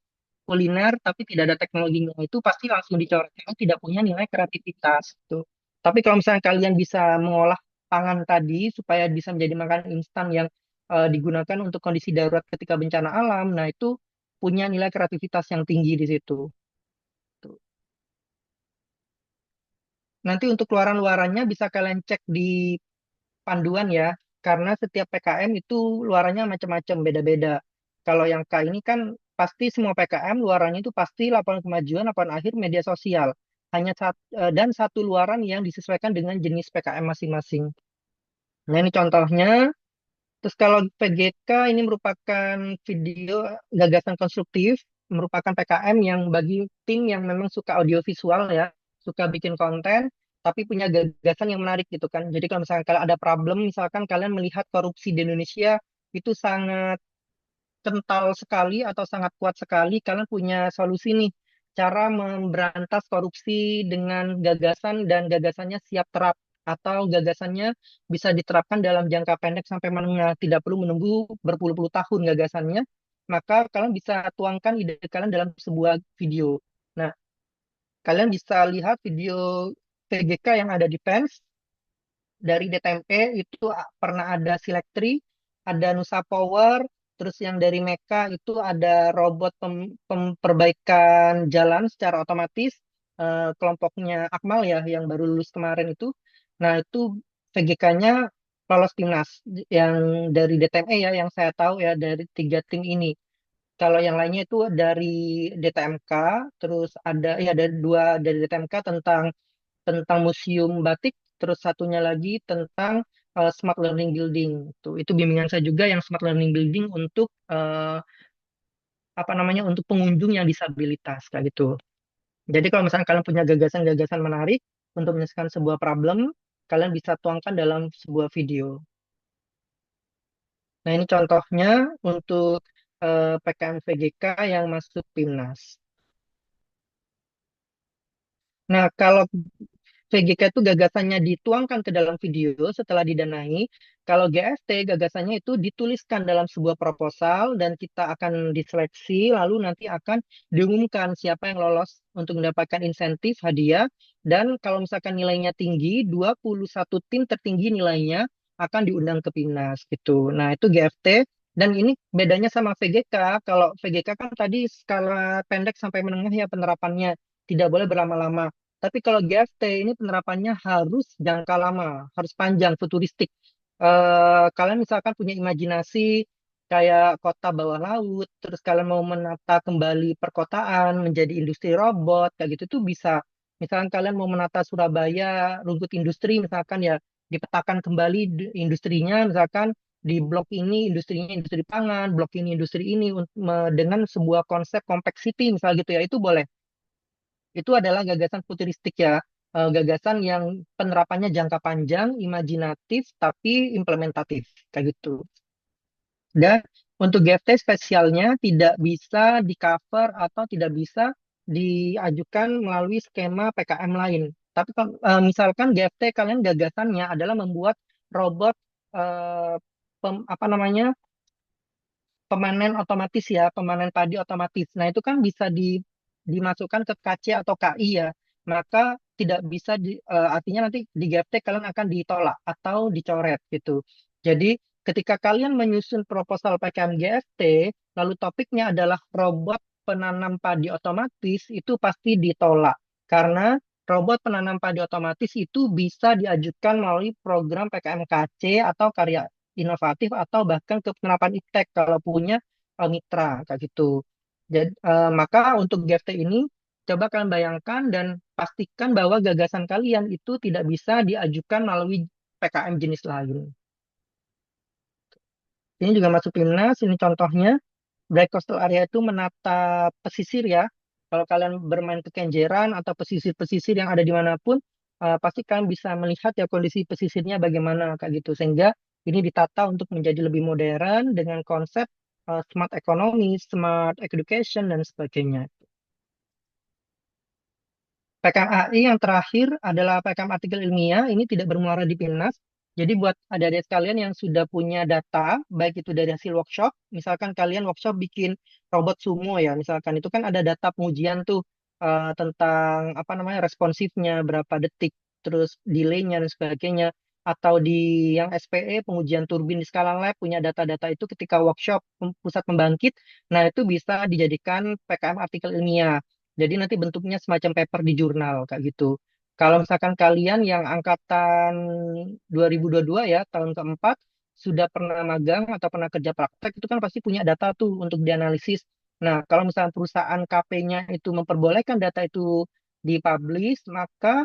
Kuliner tapi tidak ada teknologinya itu pasti langsung dicoret karena tidak punya nilai kreativitas tuh. Tapi kalau misalnya kalian bisa mengolah pangan tadi supaya bisa menjadi makanan instan yang digunakan untuk kondisi darurat ketika bencana alam, nah itu punya nilai kreativitas yang tinggi di situ. Tuh. Nanti untuk luaran-luarannya bisa kalian cek di panduan ya, karena setiap PKM itu luarannya macam-macam, beda-beda. Kalau yang K ini kan pasti semua PKM luarannya itu pasti laporan kemajuan, laporan akhir, media sosial. Dan satu luaran yang disesuaikan dengan jenis PKM masing-masing. Nah ini contohnya. Terus kalau PGK ini merupakan video gagasan konstruktif, merupakan PKM yang bagi tim yang memang suka audiovisual ya, suka bikin konten, tapi punya gagasan yang menarik gitu kan. Jadi kalau misalkan kalian ada problem, misalkan kalian melihat korupsi di Indonesia itu sangat kental sekali atau sangat kuat sekali, kalian punya solusi nih, cara memberantas korupsi dengan gagasan dan gagasannya siap terap atau gagasannya bisa diterapkan dalam jangka pendek sampai menengah, tidak perlu menunggu berpuluh-puluh tahun gagasannya, maka kalian bisa tuangkan ide kalian dalam sebuah video. Nah, kalian bisa lihat video PGK yang ada di Pens dari DTME itu pernah ada Silektri, ada Nusa Power, terus yang dari Meka itu ada robot perbaikan jalan secara otomatis, kelompoknya Akmal ya yang baru lulus kemarin itu. Nah itu VGK-nya lolos timnas yang dari DTME ya yang saya tahu ya dari tiga tim ini. Kalau yang lainnya itu dari DTMK, terus ada dua dari DTMK tentang tentang museum batik, terus satunya lagi tentang smart learning building. Itu bimbingan saya juga yang smart learning building untuk apa namanya untuk pengunjung yang disabilitas kayak gitu. Jadi kalau misalnya kalian punya gagasan-gagasan menarik untuk menyelesaikan sebuah problem, kalian bisa tuangkan dalam sebuah video. Nah, ini contohnya untuk PKM VGK yang masuk PIMNAS. Nah, kalau VGK itu gagasannya dituangkan ke dalam video setelah didanai. Kalau GFT gagasannya itu dituliskan dalam sebuah proposal dan kita akan diseleksi lalu nanti akan diumumkan siapa yang lolos untuk mendapatkan insentif hadiah dan kalau misalkan nilainya tinggi 21 tim tertinggi nilainya akan diundang ke PIMNAS gitu. Nah, itu GFT dan ini bedanya sama VGK. Kalau VGK kan tadi skala pendek sampai menengah ya penerapannya tidak boleh berlama-lama. Tapi kalau GFT ini penerapannya harus jangka lama, harus panjang, futuristik. Kalian misalkan punya imajinasi kayak kota bawah laut, terus kalian mau menata kembali perkotaan menjadi industri robot, kayak gitu tuh bisa. Misalkan kalian mau menata Surabaya, rumput industri, misalkan ya dipetakan kembali industrinya, misalkan di blok ini industrinya industri pangan, blok ini industri ini dengan sebuah konsep compact city, misal gitu ya, itu boleh itu adalah gagasan futuristik ya, gagasan yang penerapannya jangka panjang, imajinatif, tapi implementatif, kayak gitu. Dan untuk GFT spesialnya tidak bisa di cover atau tidak bisa diajukan melalui skema PKM lain. Tapi kalau misalkan GFT kalian gagasannya adalah membuat robot eh, apa namanya pemanen otomatis ya, pemanen padi otomatis. Nah, itu kan bisa dimasukkan ke KC atau KI ya. Maka tidak bisa artinya nanti di gaptek kalian akan ditolak atau dicoret gitu. Jadi ketika kalian menyusun proposal PKM GFT, lalu topiknya adalah robot penanam padi otomatis, itu pasti ditolak. Karena robot penanam padi otomatis itu bisa diajukan melalui program PKM KC atau karya inovatif atau bahkan ke penerapan iptek kalau punya mitra kayak gitu. Jadi, maka untuk GFT ini coba kalian bayangkan dan pastikan bahwa gagasan kalian itu tidak bisa diajukan melalui PKM jenis lain. Ini juga masuk PIMNAS, ini contohnya. Bright Coastal Area itu menata pesisir ya. Kalau kalian bermain ke Kenjeran atau pesisir-pesisir yang ada dimanapun, pasti kalian bisa melihat ya kondisi pesisirnya bagaimana kayak gitu. Sehingga ini ditata untuk menjadi lebih modern dengan konsep smart economy, smart education, dan sebagainya. PKM AI yang terakhir adalah PKM artikel ilmiah, ini tidak bermuara di PIMNAS. Jadi buat adik-adik sekalian yang sudah punya data, baik itu dari hasil workshop, misalkan kalian workshop bikin robot sumo ya, misalkan itu kan ada data pengujian tuh tentang apa namanya responsifnya berapa detik, terus delay-nya dan sebagainya. Atau di yang SPE, pengujian turbin di skala lab, punya data-data itu ketika workshop pusat pembangkit, nah itu bisa dijadikan PKM artikel ilmiah. Jadi nanti bentuknya semacam paper di jurnal, kayak gitu. Kalau misalkan kalian yang angkatan 2022 ya, tahun keempat, sudah pernah magang atau pernah kerja praktek, itu kan pasti punya data tuh untuk dianalisis. Nah, kalau misalnya perusahaan KP-nya itu memperbolehkan data itu dipublish, maka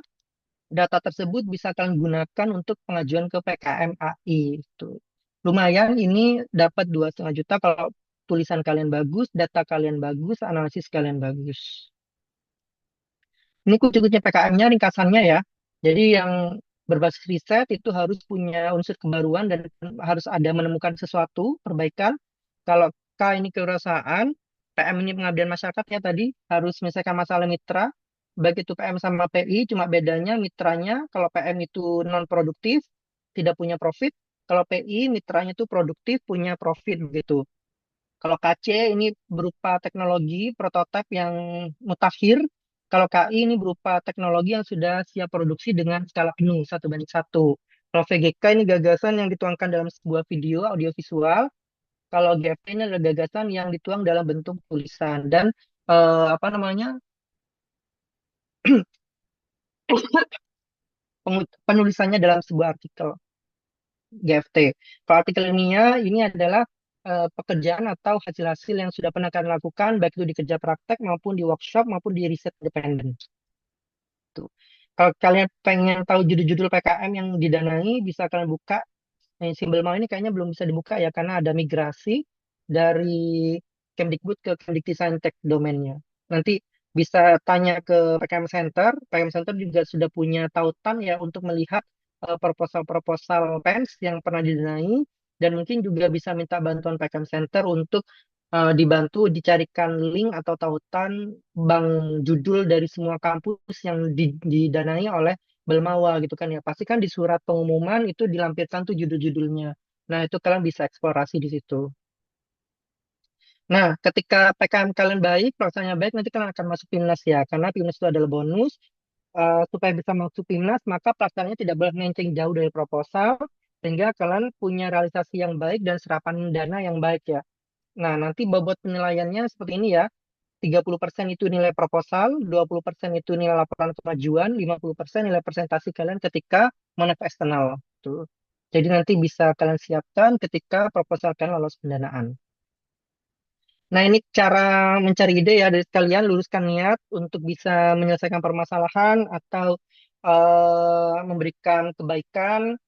data tersebut bisa kalian gunakan untuk pengajuan ke PKMAI. Itu. Lumayan, ini dapat 2,5 juta kalau tulisan kalian bagus, data kalian bagus, analisis kalian bagus. Ini kuncinya PKM-nya ringkasannya ya. Jadi yang berbasis riset itu harus punya unsur kebaruan dan harus ada menemukan sesuatu, perbaikan. Kalau K ini kewirausahaan, PM ini pengabdian masyarakat ya tadi, harus menyelesaikan masalah mitra, baik itu PM sama PI, cuma bedanya mitranya, kalau PM itu non-produktif, tidak punya profit, kalau PI mitranya itu produktif, punya profit begitu. Kalau KC ini berupa teknologi prototipe yang mutakhir. Kalau KI ini berupa teknologi yang sudah siap produksi dengan skala penuh 1:1. Kalau VGK ini gagasan yang dituangkan dalam sebuah video audiovisual. Kalau GFT ini adalah gagasan yang dituang dalam bentuk tulisan dan apa namanya penulisannya dalam sebuah artikel. GFT. Kalau artikel ilmiah ini adalah pekerjaan atau hasil-hasil yang sudah pernah kalian lakukan, baik itu di kerja praktek maupun di workshop maupun di riset independen. Tuh. Kalau kalian pengen tahu judul-judul PKM yang didanai, bisa kalian buka. Yang simbol mau ini kayaknya belum bisa dibuka ya, karena ada migrasi dari Kemdikbud ke Kemdiktisayantech domainnya. Nanti bisa tanya ke PKM Center. PKM Center juga sudah punya tautan ya untuk melihat proposal-proposal PENS yang pernah didanai, dan mungkin juga bisa minta bantuan PKM Center untuk dibantu dicarikan link atau tautan bank judul dari semua kampus yang didanai oleh Belmawa gitu kan ya. Pasti kan di surat pengumuman itu dilampirkan tuh judul-judulnya. Nah, itu kalian bisa eksplorasi di situ. Nah, ketika PKM kalian baik, pelaksanaannya baik, nanti kalian akan masuk PIMNAS ya. Karena PIMNAS itu adalah bonus. Supaya bisa masuk PIMNAS, maka pelaksanaannya tidak boleh melenceng jauh dari proposal, sehingga kalian punya realisasi yang baik dan serapan dana yang baik ya. Nah, nanti bobot penilaiannya seperti ini ya. 30% itu nilai proposal, 20% itu nilai laporan kemajuan, 50% nilai presentasi kalian ketika monev eksternal. Tuh. Jadi nanti bisa kalian siapkan ketika proposal kalian lolos pendanaan. Nah, ini cara mencari ide ya dari kalian, luruskan niat untuk bisa menyelesaikan permasalahan atau memberikan kebaikan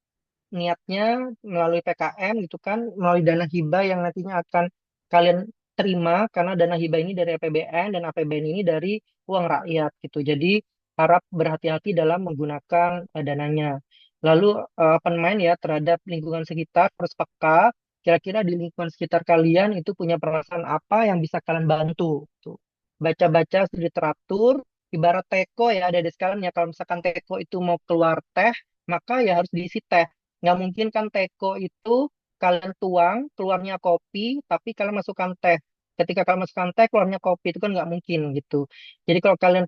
niatnya melalui PKM gitu kan, melalui dana hibah yang nantinya akan kalian terima karena dana hibah ini dari APBN dan APBN ini dari uang rakyat gitu. Jadi harap berhati-hati dalam menggunakan dananya. Lalu open mind ya terhadap lingkungan sekitar, harus peka kira-kira di lingkungan sekitar kalian itu punya permasalahan apa yang bisa kalian bantu. Tuh. Baca-baca literatur, ibarat teko ya ada di sekalian ya, kalau misalkan teko itu mau keluar teh, maka ya harus diisi teh. Nggak mungkin kan teko itu kalian tuang, keluarnya kopi, tapi kalian masukkan teh. Ketika kalian masukkan teh, keluarnya kopi, itu kan nggak mungkin gitu. Jadi kalau kalian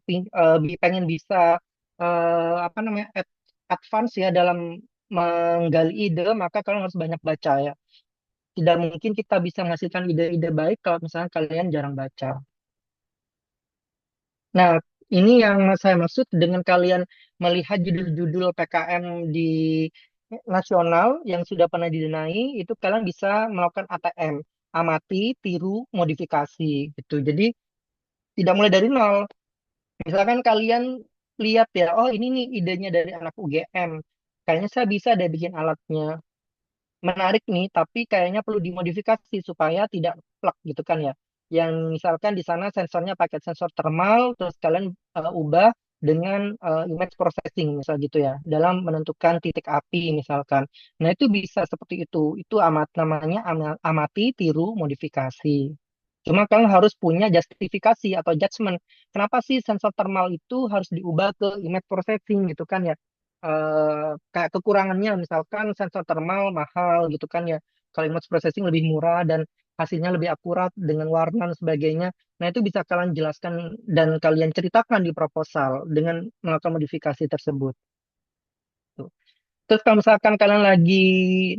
pengen bisa apa namanya advance ya dalam menggali ide, maka kalian harus banyak baca ya. Tidak mungkin kita bisa menghasilkan ide-ide baik kalau misalnya kalian jarang baca. Nah, ini yang saya maksud dengan kalian melihat judul-judul PKM di nasional yang sudah pernah didanai, itu kalian bisa melakukan ATM, amati, tiru, modifikasi gitu. Jadi tidak mulai dari nol. Misalkan kalian lihat ya, oh ini nih idenya dari anak UGM. Kayaknya saya bisa deh bikin alatnya. Menarik nih, tapi kayaknya perlu dimodifikasi supaya tidak plak gitu kan ya. Yang misalkan di sana sensornya pakai sensor thermal, terus kalian ubah dengan image processing misal gitu ya, dalam menentukan titik api misalkan. Nah itu bisa seperti itu. Itu namanya amati, tiru, modifikasi. Cuma kalian harus punya justifikasi atau judgment. Kenapa sih sensor thermal itu harus diubah ke image processing gitu kan ya? Kayak kekurangannya misalkan sensor thermal mahal gitu kan ya, kalau image processing lebih murah dan hasilnya lebih akurat dengan warna dan sebagainya. Nah itu bisa kalian jelaskan dan kalian ceritakan di proposal dengan melakukan modifikasi tersebut. Terus kalau misalkan kalian lagi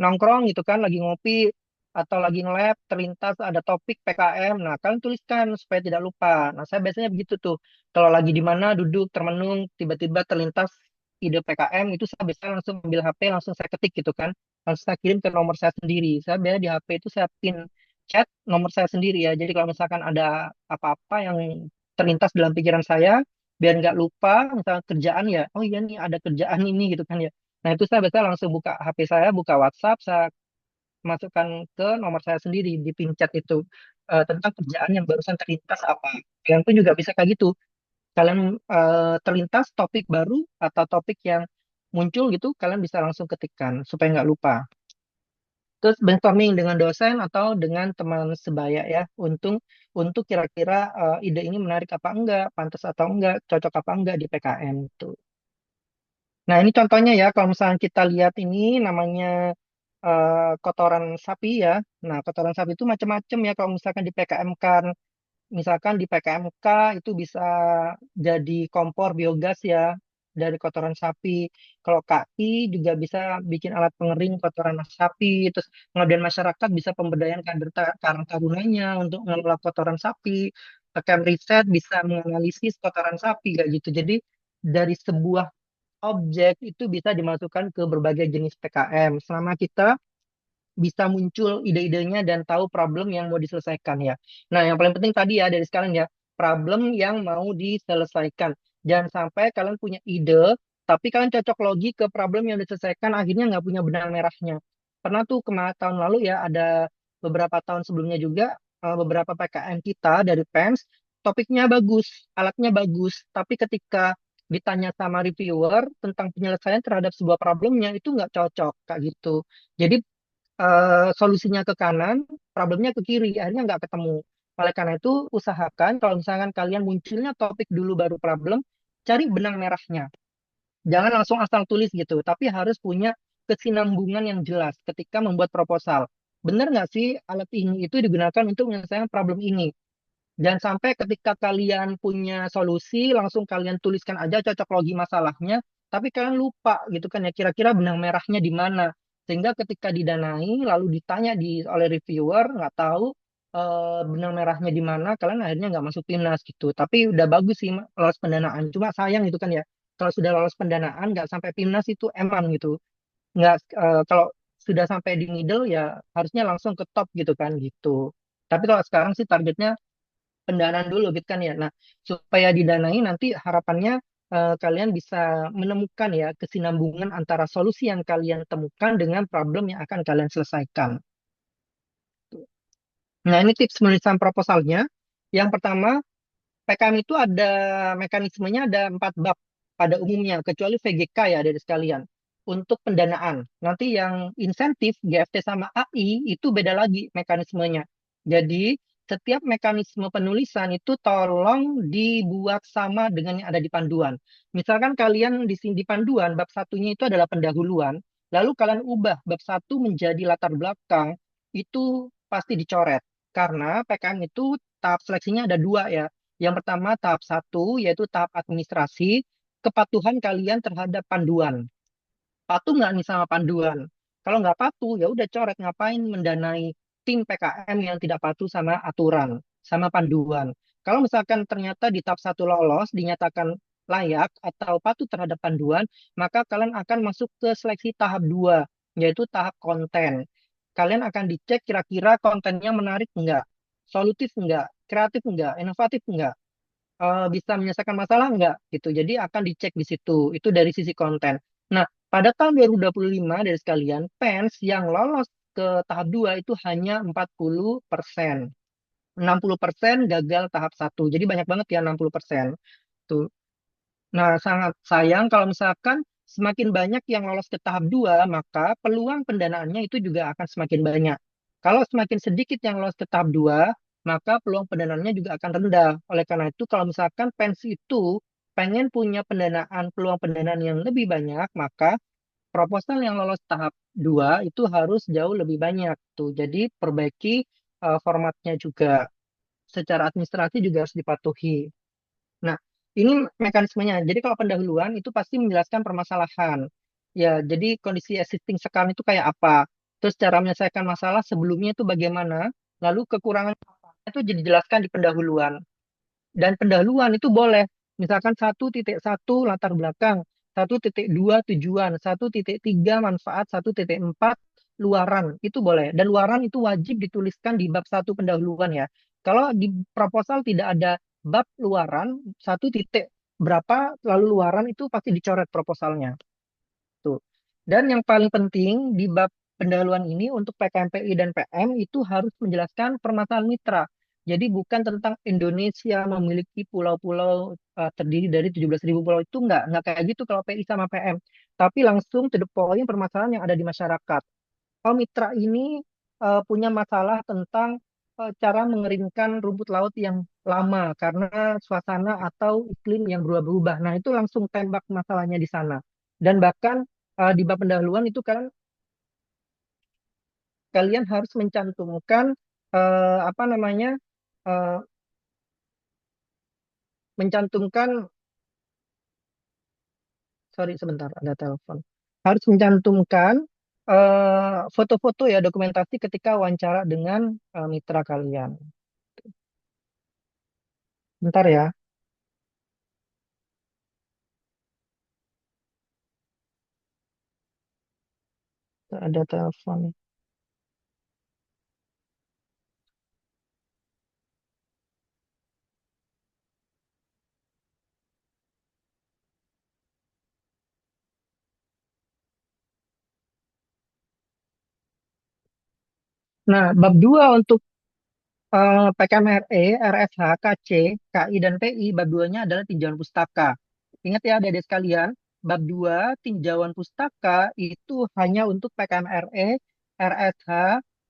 nongkrong gitu kan, lagi ngopi atau lagi nge-lab, terlintas ada topik PKM, nah kalian tuliskan supaya tidak lupa. Nah saya biasanya begitu tuh, kalau lagi di mana duduk termenung, tiba-tiba terlintas ide PKM, itu saya bisa langsung ambil HP, langsung saya ketik gitu kan, langsung saya kirim ke nomor saya sendiri. Saya biasanya di HP itu saya pin chat nomor saya sendiri ya. Jadi kalau misalkan ada apa-apa yang terlintas dalam pikiran saya, biar nggak lupa, misalnya kerjaan ya, oh iya nih ada kerjaan ini gitu kan ya. Nah, itu saya biasa langsung buka HP saya, buka WhatsApp, saya masukkan ke nomor saya sendiri di pin chat itu tentang kerjaan yang barusan terlintas apa. Yang pun juga bisa kayak gitu. Kalian terlintas topik baru atau topik yang muncul gitu, kalian bisa langsung ketikkan supaya nggak lupa. Terus brainstorming dengan dosen atau dengan teman sebaya ya, untuk kira-kira ide ini menarik apa enggak, pantas atau enggak, cocok apa enggak di PKN tuh. Nah, ini contohnya ya, kalau misalnya kita lihat ini namanya kotoran sapi ya. Nah, kotoran sapi itu macam-macam ya kalau misalkan di PKM kan. Misalkan di PKMK itu bisa jadi kompor biogas ya dari kotoran sapi. Kalau KI juga bisa bikin alat pengering kotoran sapi. Terus kemudian masyarakat bisa pemberdayaan kader karang tarunanya untuk mengelola kotoran sapi. PKM riset bisa menganalisis kotoran sapi kayak gitu. Jadi dari sebuah objek itu bisa dimasukkan ke berbagai jenis PKM. Selama kita bisa muncul ide-idenya dan tahu problem yang mau diselesaikan ya. Nah, yang paling penting tadi ya dari sekarang ya, problem yang mau diselesaikan. Jangan sampai kalian punya ide, tapi kalian cocok logi ke problem yang diselesaikan, akhirnya nggak punya benang merahnya. Pernah tuh kemarin tahun lalu ya, ada beberapa tahun sebelumnya juga, beberapa PKN kita dari PENS, topiknya bagus, alatnya bagus, tapi ketika ditanya sama reviewer tentang penyelesaian terhadap sebuah problemnya, itu nggak cocok, kayak gitu. Jadi solusinya ke kanan, problemnya ke kiri, akhirnya nggak ketemu. Oleh karena itu, usahakan kalau misalkan kalian munculnya topik dulu baru problem, cari benang merahnya. Jangan langsung asal tulis gitu, tapi harus punya kesinambungan yang jelas ketika membuat proposal. Benar nggak sih alat ini itu digunakan untuk menyelesaikan problem ini? Jangan sampai ketika kalian punya solusi, langsung kalian tuliskan aja cocok logi masalahnya, tapi kalian lupa gitu kan ya, kira-kira benang merahnya di mana. Sehingga ketika didanai, lalu ditanya oleh reviewer, nggak tahu benang merahnya di mana, kalian akhirnya nggak masuk timnas gitu. Tapi udah bagus sih lolos pendanaan. Cuma sayang gitu kan ya, kalau sudah lolos pendanaan, nggak sampai timnas itu eman gitu. Nggak, kalau sudah sampai di middle ya harusnya langsung ke top gitu kan gitu. Tapi kalau sekarang sih targetnya pendanaan dulu gitu kan ya. Nah, supaya didanai nanti harapannya kalian bisa menemukan ya kesinambungan antara solusi yang kalian temukan dengan problem yang akan kalian selesaikan. Nah, ini tips menulisan proposalnya. Yang pertama, PKM itu ada mekanismenya ada 4 bab pada umumnya, kecuali VGK ya dari sekalian. Untuk pendanaan, nanti yang insentif GFT sama AI itu beda lagi mekanismenya. Jadi, setiap mekanisme penulisan itu tolong dibuat sama dengan yang ada di panduan. Misalkan kalian di sini di panduan, bab satunya itu adalah pendahuluan, lalu kalian ubah bab satu menjadi latar belakang, itu pasti dicoret. Karena PKM itu tahap seleksinya ada 2 ya. Yang pertama tahap satu yaitu tahap administrasi, kepatuhan kalian terhadap panduan. Patuh nggak nih sama panduan? Kalau nggak patuh, ya udah coret, ngapain mendanai tim PKM yang tidak patuh sama aturan, sama panduan. Kalau misalkan ternyata di tahap satu lolos, dinyatakan layak atau patuh terhadap panduan, maka kalian akan masuk ke seleksi tahap 2, yaitu tahap konten. Kalian akan dicek kira-kira kontennya menarik nggak, solutif nggak, kreatif nggak, inovatif nggak, bisa menyelesaikan masalah nggak gitu. Jadi akan dicek di situ. Itu dari sisi konten. Nah, pada tahun 2025 dari sekalian, PENS yang lolos ke tahap 2 itu hanya 40%. 60% gagal tahap satu. Jadi banyak banget ya 60%. Tuh. Nah, sangat sayang kalau misalkan semakin banyak yang lolos ke tahap 2, maka peluang pendanaannya itu juga akan semakin banyak. Kalau semakin sedikit yang lolos ke tahap 2, maka peluang pendanaannya juga akan rendah. Oleh karena itu, kalau misalkan pensi itu pengen punya pendanaan, peluang pendanaan yang lebih banyak, maka proposal yang lolos tahap 2 itu harus jauh lebih banyak tuh. Jadi perbaiki formatnya juga. Secara administrasi juga harus dipatuhi. Nah, ini mekanismenya. Jadi kalau pendahuluan itu pasti menjelaskan permasalahan. Ya, jadi kondisi existing sekarang itu kayak apa? Terus cara menyelesaikan masalah sebelumnya itu bagaimana? Lalu kekurangan itu dijelaskan di pendahuluan. Dan pendahuluan itu boleh. Misalkan 1.1 latar belakang, 1.2 tujuan, 1.3 manfaat, 1.4 luaran. Itu boleh. Dan luaran itu wajib dituliskan di bab 1 pendahuluan ya. Kalau di proposal tidak ada bab luaran, 1 titik berapa lalu luaran itu pasti dicoret proposalnya. Tuh. Dan yang paling penting di bab pendahuluan ini untuk PKMPI dan PM itu harus menjelaskan permasalahan mitra. Jadi bukan tentang Indonesia memiliki pulau-pulau terdiri dari 17.000 pulau itu enggak kayak gitu kalau PI sama PM. Tapi langsung to the point permasalahan yang ada di masyarakat. Oh, mitra ini punya masalah tentang cara mengeringkan rumput laut yang lama karena suasana atau iklim yang berubah-ubah. Nah, itu langsung tembak masalahnya di sana. Dan bahkan di bab pendahuluan itu kalian harus mencantumkan apa namanya eh, mencantumkan sorry sebentar ada telepon harus mencantumkan foto-foto ya dokumentasi ketika wawancara dengan mitra kalian. Bentar ya, ada telepon. Nah, bab 2 untuk PKMRE, RSH, KC, KI, dan PI, bab 2-nya adalah tinjauan pustaka. Ingat ya adik-adik sekalian, bab 2 tinjauan pustaka itu hanya untuk PKMRE, RSH,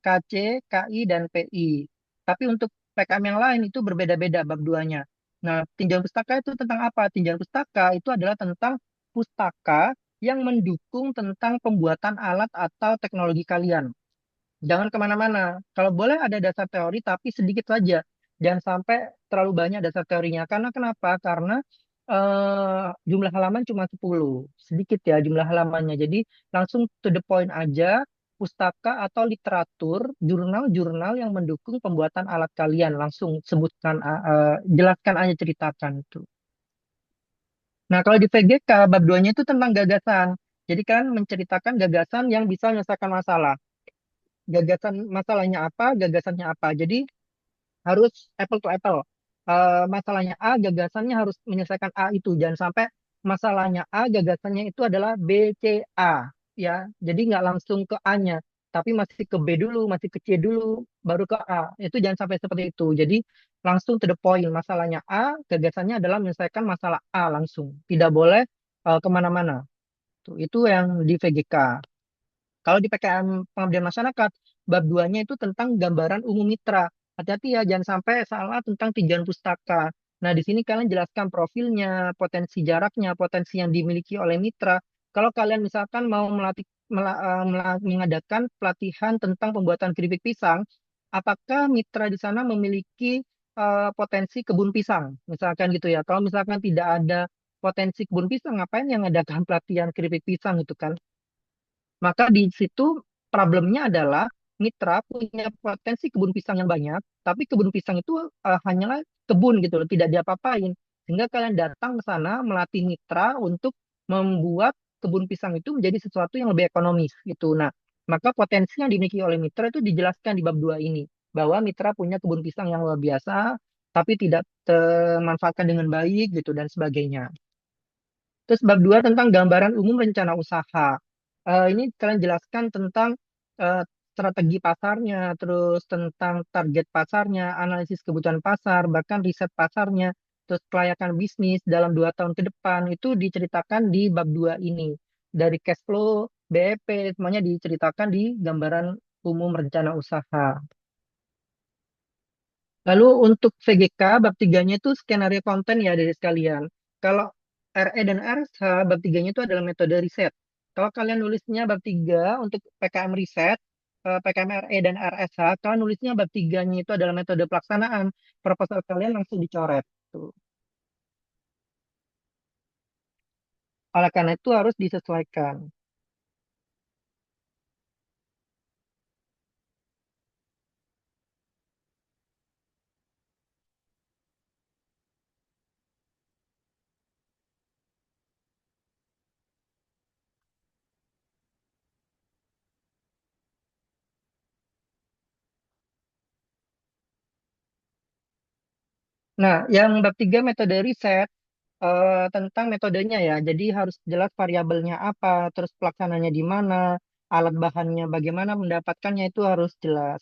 KC, KI, dan PI. Tapi untuk PKM yang lain itu berbeda-beda bab 2-nya. Nah, tinjauan pustaka itu tentang apa? Tinjauan pustaka itu adalah tentang pustaka yang mendukung tentang pembuatan alat atau teknologi kalian. Jangan kemana-mana. Kalau boleh ada dasar teori, tapi sedikit saja. Jangan sampai terlalu banyak dasar teorinya. Karena kenapa? Karena jumlah halaman cuma 10. Sedikit ya jumlah halamannya. Jadi langsung to the point aja. Pustaka atau literatur, jurnal-jurnal yang mendukung pembuatan alat kalian. Langsung sebutkan, jelaskan aja, ceritakan itu. Nah, kalau di VGK, bab 2-nya itu tentang gagasan. Jadi kan menceritakan gagasan yang bisa menyelesaikan masalah. Gagasan masalahnya apa, gagasannya apa. Jadi harus apple to apple. Masalahnya A, gagasannya harus menyelesaikan A itu. Jangan sampai masalahnya A, gagasannya itu adalah B, C, A. Ya, jadi nggak langsung ke A-nya, tapi masih ke B dulu, masih ke C dulu, baru ke A. Itu jangan sampai seperti itu. Jadi langsung to the point. Masalahnya A, gagasannya adalah menyelesaikan masalah A langsung. Tidak boleh kemana-mana. Itu yang di VGK. Kalau di PKM Pengabdian Masyarakat, bab 2-nya itu tentang gambaran umum mitra. Hati-hati ya, jangan sampai salah tentang tinjauan pustaka. Nah, di sini kalian jelaskan profilnya, potensi jaraknya, potensi yang dimiliki oleh mitra. Kalau kalian misalkan mau mengadakan pelatihan tentang pembuatan keripik pisang, apakah mitra di sana memiliki potensi kebun pisang? Misalkan gitu ya. Kalau misalkan tidak ada potensi kebun pisang, ngapain yang mengadakan pelatihan keripik pisang itu kan? Maka di situ problemnya adalah mitra punya potensi kebun pisang yang banyak, tapi kebun pisang itu hanyalah kebun gitu loh, tidak diapa-apain. Sehingga kalian datang ke sana melatih mitra untuk membuat kebun pisang itu menjadi sesuatu yang lebih ekonomis gitu. Nah, maka potensi yang dimiliki oleh mitra itu dijelaskan di bab 2 ini, bahwa mitra punya kebun pisang yang luar biasa, tapi tidak termanfaatkan dengan baik gitu dan sebagainya. Terus bab 2 tentang gambaran umum rencana usaha. Ini kalian jelaskan tentang eh, strategi pasarnya, terus tentang target pasarnya, analisis kebutuhan pasar, bahkan riset pasarnya, terus kelayakan bisnis dalam 2 tahun ke depan. Itu diceritakan di bab 2 ini. Dari cash flow, BEP, semuanya diceritakan di gambaran umum rencana usaha. Lalu untuk VGK, bab 3-nya itu skenario konten ya dari sekalian. Kalau RE dan RSH, bab 3-nya itu adalah metode riset. Kalau kalian nulisnya bab 3 untuk PKM riset, PKM RE dan RSH, kalian nulisnya bab 3-nya itu adalah metode pelaksanaan. Proposal kalian langsung dicoret. Tuh. Oleh karena itu harus disesuaikan. Nah, yang bab 3 metode riset tentang metodenya ya. Jadi harus jelas variabelnya apa, terus pelaksananya di mana, alat bahannya bagaimana mendapatkannya itu harus jelas.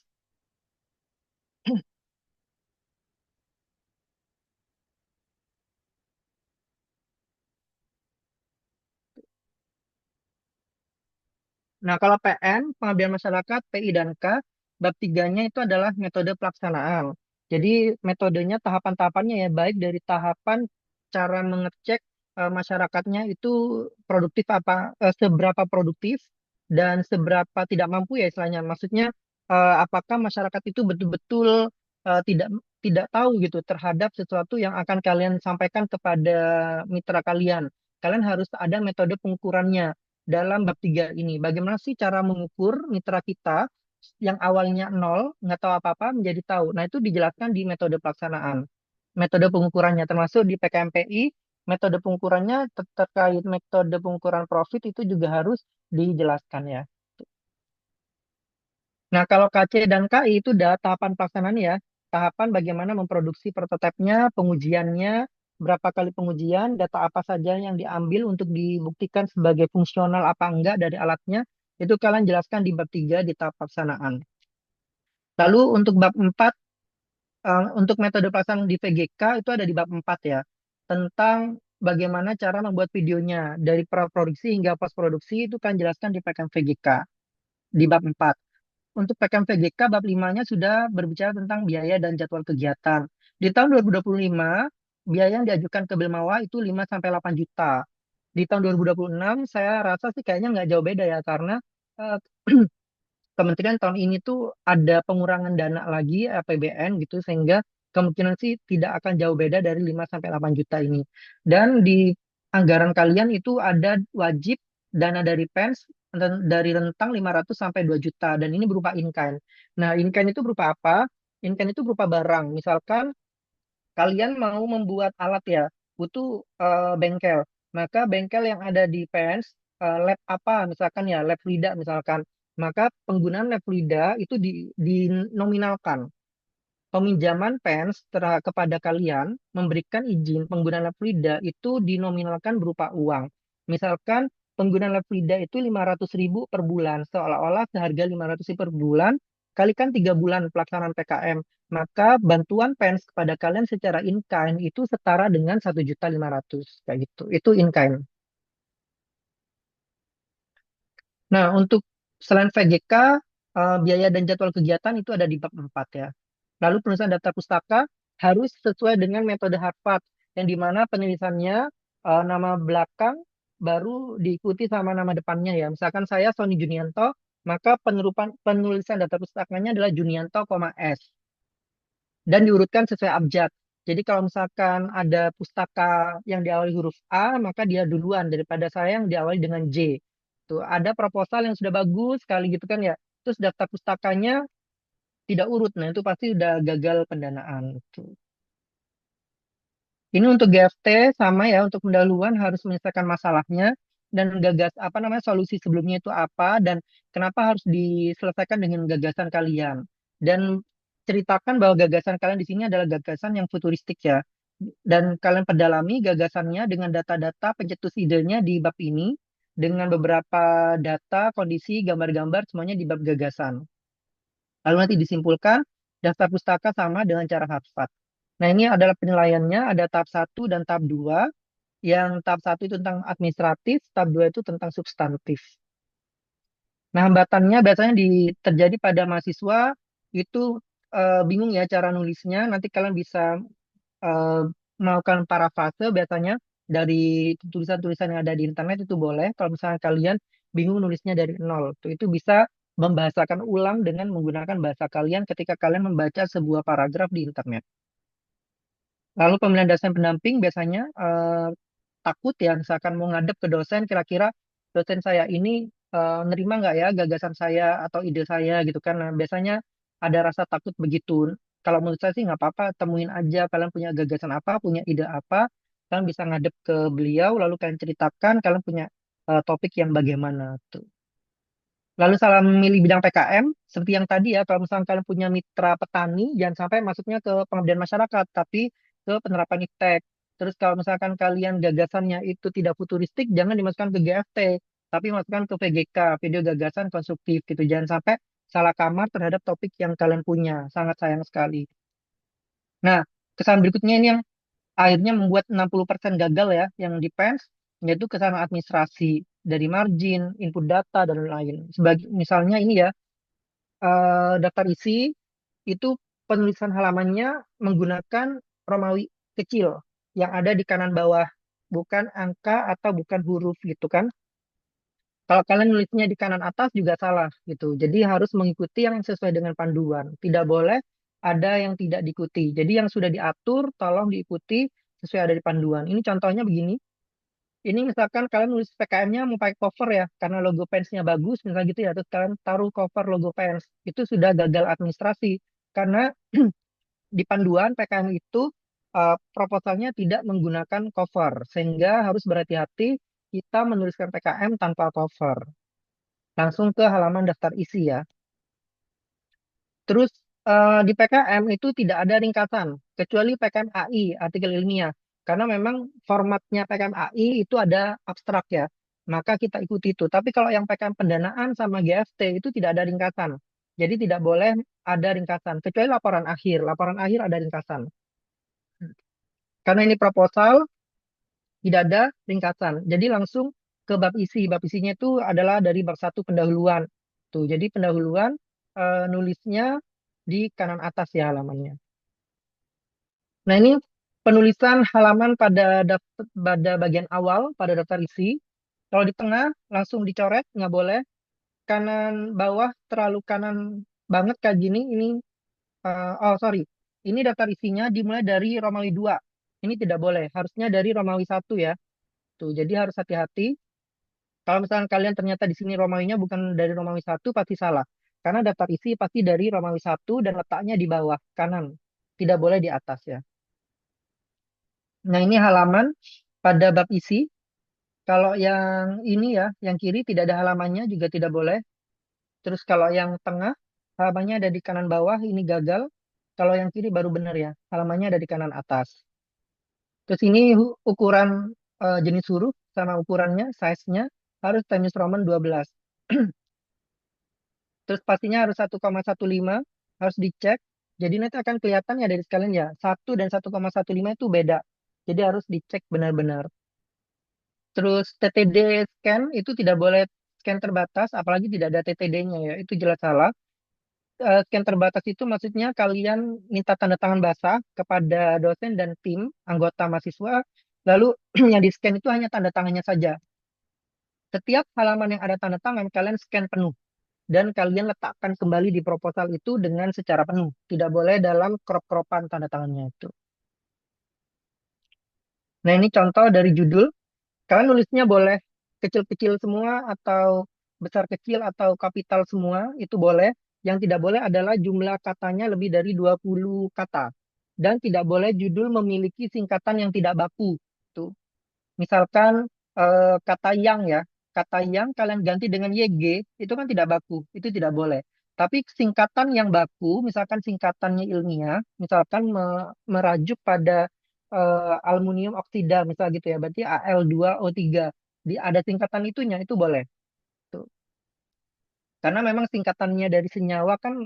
Nah, kalau PN, pengabdian masyarakat, PI dan K, bab tiganya itu adalah metode pelaksanaan. Jadi metodenya tahapan-tahapannya ya, baik dari tahapan cara mengecek masyarakatnya itu produktif apa, seberapa produktif dan seberapa tidak mampu ya istilahnya. Maksudnya apakah masyarakat itu betul-betul tidak tidak tahu gitu terhadap sesuatu yang akan kalian sampaikan kepada mitra kalian. Kalian harus ada metode pengukurannya dalam bab 3 ini. Bagaimana sih cara mengukur mitra kita yang awalnya nol, nggak tahu apa-apa, menjadi tahu. Nah, itu dijelaskan di metode pelaksanaan. Metode pengukurannya, termasuk di PKMPI, metode pengukurannya terkait metode pengukuran profit itu juga harus dijelaskan ya. Nah, kalau KC dan KI itu udah tahapan pelaksanaan ya. Tahapan bagaimana memproduksi prototipenya, pengujiannya, berapa kali pengujian, data apa saja yang diambil untuk dibuktikan sebagai fungsional apa enggak dari alatnya, itu kalian jelaskan di bab 3 di tahap pelaksanaan. Lalu untuk bab 4, untuk metode pelaksanaan di VGK itu ada di bab 4 ya. Tentang bagaimana cara membuat videonya dari praproduksi hingga postproduksi itu kan jelaskan di PKM VGK di bab 4. Untuk PKM VGK bab 5-nya sudah berbicara tentang biaya dan jadwal kegiatan. Di tahun 2025, biaya yang diajukan ke Belmawa itu 5 sampai 8 juta. Di tahun 2026, saya rasa sih kayaknya nggak jauh beda ya, karena eh, Kementerian tahun ini tuh ada pengurangan dana lagi APBN gitu, sehingga kemungkinan sih tidak akan jauh beda dari 5 sampai 8 juta ini. Dan di anggaran kalian itu ada wajib dana dari PENS dari rentang 500 sampai 2 juta dan ini berupa in-kind. Nah, in-kind itu berupa apa? In-kind itu berupa barang. Misalkan kalian mau membuat alat ya, butuh bengkel. Maka bengkel yang ada di PENS, lab apa misalkan ya, lab Frida misalkan. Maka penggunaan lab Frida itu dinominalkan. Peminjaman PENS kepada kalian memberikan izin penggunaan lab Frida itu dinominalkan berupa uang. Misalkan penggunaan lab Frida itu 500.000 per bulan, seolah-olah seharga 500.000 per bulan, kalikan 3 bulan pelaksanaan PKM, maka bantuan PENS kepada kalian secara in-kind itu setara dengan 1.500.000 kayak gitu. Itu in-kind. Nah, untuk selain VGK, biaya dan jadwal kegiatan itu ada di bab 4 ya. Lalu penulisan daftar pustaka harus sesuai dengan metode Harvard, yang dimana penulisannya nama belakang baru diikuti sama nama depannya ya. Misalkan saya Sony Junianto, maka penulisan daftar pustakanya adalah Junianto, S dan diurutkan sesuai abjad. Jadi kalau misalkan ada pustaka yang diawali huruf A, maka dia duluan daripada saya yang diawali dengan J. Tuh, ada proposal yang sudah bagus sekali gitu kan ya. Terus daftar pustakanya tidak urut. Nah, itu pasti udah gagal pendanaan. Tuh. Ini untuk GFT sama ya, untuk pendahuluan harus menyelesaikan masalahnya dan gagas apa namanya solusi sebelumnya itu apa dan kenapa harus diselesaikan dengan gagasan kalian. Dan ceritakan bahwa gagasan kalian di sini adalah gagasan yang futuristik ya. Dan kalian perdalami gagasannya dengan data-data pencetus idenya di bab ini dengan beberapa data, kondisi, gambar-gambar semuanya di bab gagasan. Lalu nanti disimpulkan daftar pustaka sama dengan cara Harvard. Nah, ini adalah penilaiannya, ada tahap 1 dan tahap 2. Yang tahap 1 itu tentang administratif, tahap 2 itu tentang substantif. Nah, hambatannya biasanya terjadi pada mahasiswa itu bingung ya cara nulisnya. Nanti kalian bisa eh, melakukan parafrase biasanya dari tulisan-tulisan yang ada di internet itu boleh. Kalau misalnya kalian bingung nulisnya dari nol, itu bisa membahasakan ulang dengan menggunakan bahasa kalian ketika kalian membaca sebuah paragraf di internet. Lalu pemilihan dosen pendamping biasanya takut ya, misalkan mau ngadep ke dosen, kira-kira dosen saya ini nerima nggak ya gagasan saya atau ide saya gitu kan. Nah, biasanya ada rasa takut begitu. Kalau menurut saya sih nggak apa-apa, temuin aja kalian punya gagasan apa, punya ide apa, kalian bisa ngadep ke beliau, lalu kalian ceritakan kalian punya topik yang bagaimana tuh. Lalu salah memilih bidang PKM, seperti yang tadi ya, kalau misalnya kalian punya mitra petani, jangan sampai masuknya ke pengabdian masyarakat, tapi ke penerapan iptek. Terus kalau misalkan kalian gagasannya itu tidak futuristik, jangan dimasukkan ke GFT, tapi masukkan ke VGK, video gagasan konstruktif gitu. Jangan sampai salah kamar terhadap topik yang kalian punya. Sangat sayang sekali. Nah, kesan berikutnya ini yang akhirnya membuat 60% gagal ya, yang di PENS, yaitu kesalahan administrasi dari margin, input data, dan lain-lain. Sebagai misalnya ini ya, daftar isi itu penulisan halamannya menggunakan Romawi kecil yang ada di kanan bawah, bukan angka atau bukan huruf gitu kan. Kalau kalian nulisnya di kanan atas juga salah gitu. Jadi harus mengikuti yang sesuai dengan panduan. Tidak boleh ada yang tidak diikuti. Jadi yang sudah diatur tolong diikuti sesuai ada di panduan. Ini contohnya begini. Ini misalkan kalian nulis PKM-nya mau pakai cover ya, karena logo Pens-nya bagus, misalnya gitu ya, terus kalian taruh cover logo Pens. Itu sudah gagal administrasi. Karena di panduan PKM itu proposalnya tidak menggunakan cover, sehingga harus berhati-hati kita menuliskan PKM tanpa cover. Langsung ke halaman daftar isi ya. Terus di PKM itu tidak ada ringkasan, kecuali PKM AI, artikel ilmiah. Karena memang formatnya PKM AI itu ada abstrak ya, maka kita ikuti itu. Tapi kalau yang PKM pendanaan sama GFT itu tidak ada ringkasan. Jadi tidak boleh ada ringkasan, kecuali laporan akhir. Laporan akhir ada ringkasan. Karena ini proposal, tidak ada ringkasan. Jadi langsung ke bab isi. Bab isinya itu adalah dari bab 1 pendahuluan. Tuh, jadi pendahuluan nulisnya di kanan atas ya halamannya. Nah, ini penulisan halaman pada bagian awal pada daftar isi. Kalau di tengah langsung dicoret, nggak boleh. Kanan bawah terlalu kanan banget kayak gini. Ini oh sorry. Ini daftar isinya dimulai dari Romawi 2. Ini tidak boleh. Harusnya dari Romawi 1 ya. Tuh, jadi harus hati-hati. Kalau misalnya kalian ternyata di sini Romawinya bukan dari Romawi 1, pasti salah. Karena daftar isi pasti dari Romawi 1 dan letaknya di bawah kanan. Tidak boleh di atas ya. Nah, ini halaman pada bab isi. Kalau yang ini ya, yang kiri tidak ada halamannya juga tidak boleh. Terus kalau yang tengah, halamannya ada di kanan bawah, ini gagal. Kalau yang kiri baru benar ya, halamannya ada di kanan atas. Terus ini ukuran jenis huruf sama ukurannya, size-nya harus Times Roman 12. Terus pastinya harus 1,15, harus dicek. Jadi nanti akan kelihatan ya dari sekalian ya, 1 dan 1,15 itu beda. Jadi harus dicek benar-benar. Terus TTD scan itu tidak boleh scan terbatas, apalagi tidak ada TTD-nya ya, itu jelas salah. Scan terbatas itu maksudnya kalian minta tanda tangan basah kepada dosen dan tim anggota mahasiswa, lalu yang di scan itu hanya tanda tangannya saja. Setiap halaman yang ada tanda tangan, kalian scan penuh. Dan kalian letakkan kembali di proposal itu dengan secara penuh. Tidak boleh dalam crop-cropan tanda tangannya itu. Nah, ini contoh dari judul. Kalian nulisnya boleh kecil-kecil semua atau besar kecil atau kapital semua, itu boleh. Yang tidak boleh adalah jumlah katanya lebih dari 20 kata. Dan tidak boleh judul memiliki singkatan yang tidak baku. Tuh. Misalkan kata yang ya, kata yang kalian ganti dengan YG, itu kan tidak baku, itu tidak boleh. Tapi singkatan yang baku, misalkan singkatannya ilmiah, misalkan merajuk pada aluminium oksida, misal gitu ya, berarti Al2O3. Ada singkatan itunya, itu boleh. Tuh. Karena memang singkatannya dari senyawa kan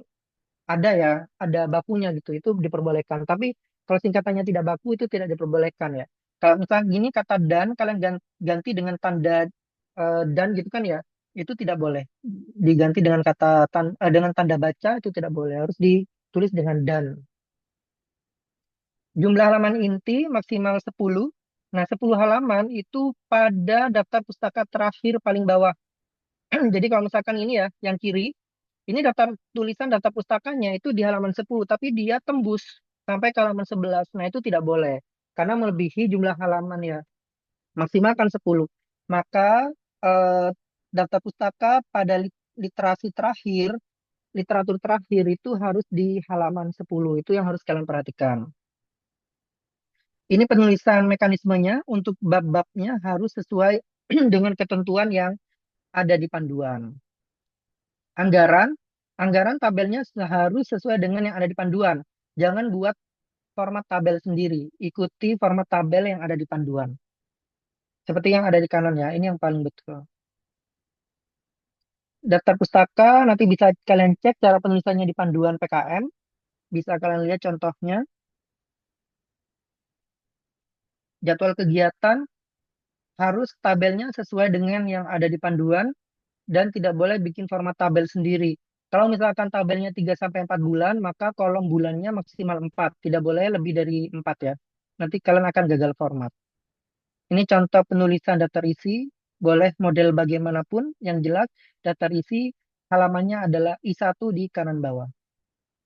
ada ya, ada bakunya gitu, itu diperbolehkan. Tapi kalau singkatannya tidak baku itu tidak diperbolehkan ya. Kalau misalnya gini kata dan kalian ganti dengan tanda dan gitu kan ya, itu tidak boleh. Diganti dengan dengan tanda baca itu tidak boleh, harus ditulis dengan dan. Jumlah halaman inti maksimal 10. Nah, 10 halaman itu pada daftar pustaka terakhir paling bawah. Jadi kalau misalkan ini ya, yang kiri, ini daftar pustakanya itu di halaman 10, tapi dia tembus sampai ke halaman 11. Nah, itu tidak boleh. Karena melebihi jumlah halaman ya. Maksimal kan 10. Maka eh, daftar pustaka pada literasi terakhir, literatur terakhir itu harus di halaman 10. Itu yang harus kalian perhatikan. Ini penulisan mekanismenya untuk bab-babnya harus sesuai dengan ketentuan yang ada di panduan. Anggaran tabelnya harus sesuai dengan yang ada di panduan. Jangan buat format tabel sendiri. Ikuti format tabel yang ada di panduan. Seperti yang ada di kanan ya, ini yang paling betul. Daftar pustaka nanti bisa kalian cek cara penulisannya di panduan PKM. Bisa kalian lihat contohnya. Jadwal kegiatan harus tabelnya sesuai dengan yang ada di panduan dan tidak boleh bikin format tabel sendiri. Kalau misalkan tabelnya 3 sampai 4 bulan, maka kolom bulannya maksimal 4. Tidak boleh lebih dari 4 ya. Nanti kalian akan gagal format. Ini contoh penulisan daftar isi, boleh model bagaimanapun, yang jelas daftar isi halamannya adalah I1 di kanan bawah.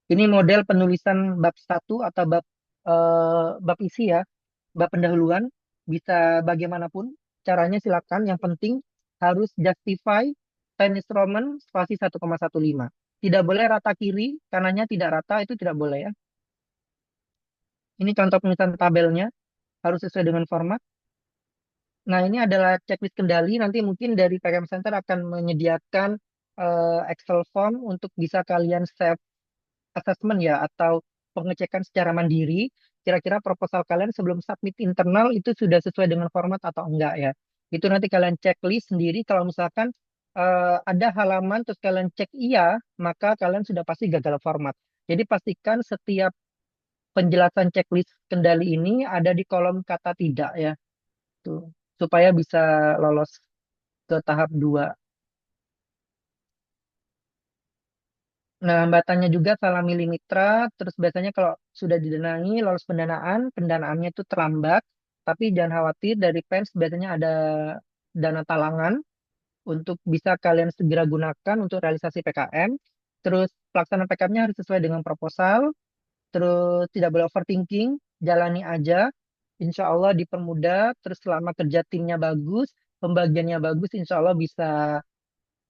Ini model penulisan bab 1 atau bab isi ya, bab pendahuluan, bisa bagaimanapun caranya silakan. Yang penting harus justify Chinese Roman spasi 1,15. Tidak boleh rata kiri, kanannya tidak rata, itu tidak boleh ya. Ini contoh penulisan tabelnya, harus sesuai dengan format. Nah, ini adalah checklist kendali. Nanti mungkin dari PKM Center akan menyediakan Excel form untuk bisa kalian save assessment ya, atau pengecekan secara mandiri. Kira-kira proposal kalian sebelum submit internal itu sudah sesuai dengan format atau enggak ya. Itu nanti kalian checklist sendiri. Kalau misalkan ada halaman terus kalian cek iya, maka kalian sudah pasti gagal format. Jadi pastikan setiap penjelasan checklist kendali ini ada di kolom kata tidak ya. Tuh, supaya bisa lolos ke tahap 2. Nah, hambatannya juga salah milih mitra, terus biasanya kalau sudah didanai, lolos pendanaan, pendanaannya itu terlambat, tapi jangan khawatir, dari PENS biasanya ada dana talangan untuk bisa kalian segera gunakan untuk realisasi PKM, terus pelaksanaan PKM-nya harus sesuai dengan proposal, terus tidak boleh overthinking, jalani aja, insya Allah dipermudah, terus selama kerja timnya bagus, pembagiannya bagus, insya Allah bisa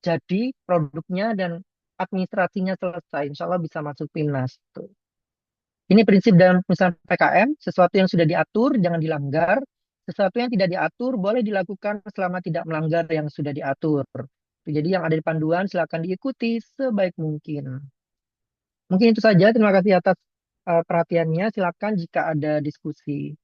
jadi produknya dan administrasinya selesai. Insya Allah bisa masuk PIMNAS. Tuh. Ini prinsip dalam misalnya PKM, sesuatu yang sudah diatur jangan dilanggar, sesuatu yang tidak diatur boleh dilakukan selama tidak melanggar yang sudah diatur. Jadi yang ada di panduan silakan diikuti sebaik mungkin. Mungkin itu saja. Terima kasih atas perhatiannya. Silakan jika ada diskusi.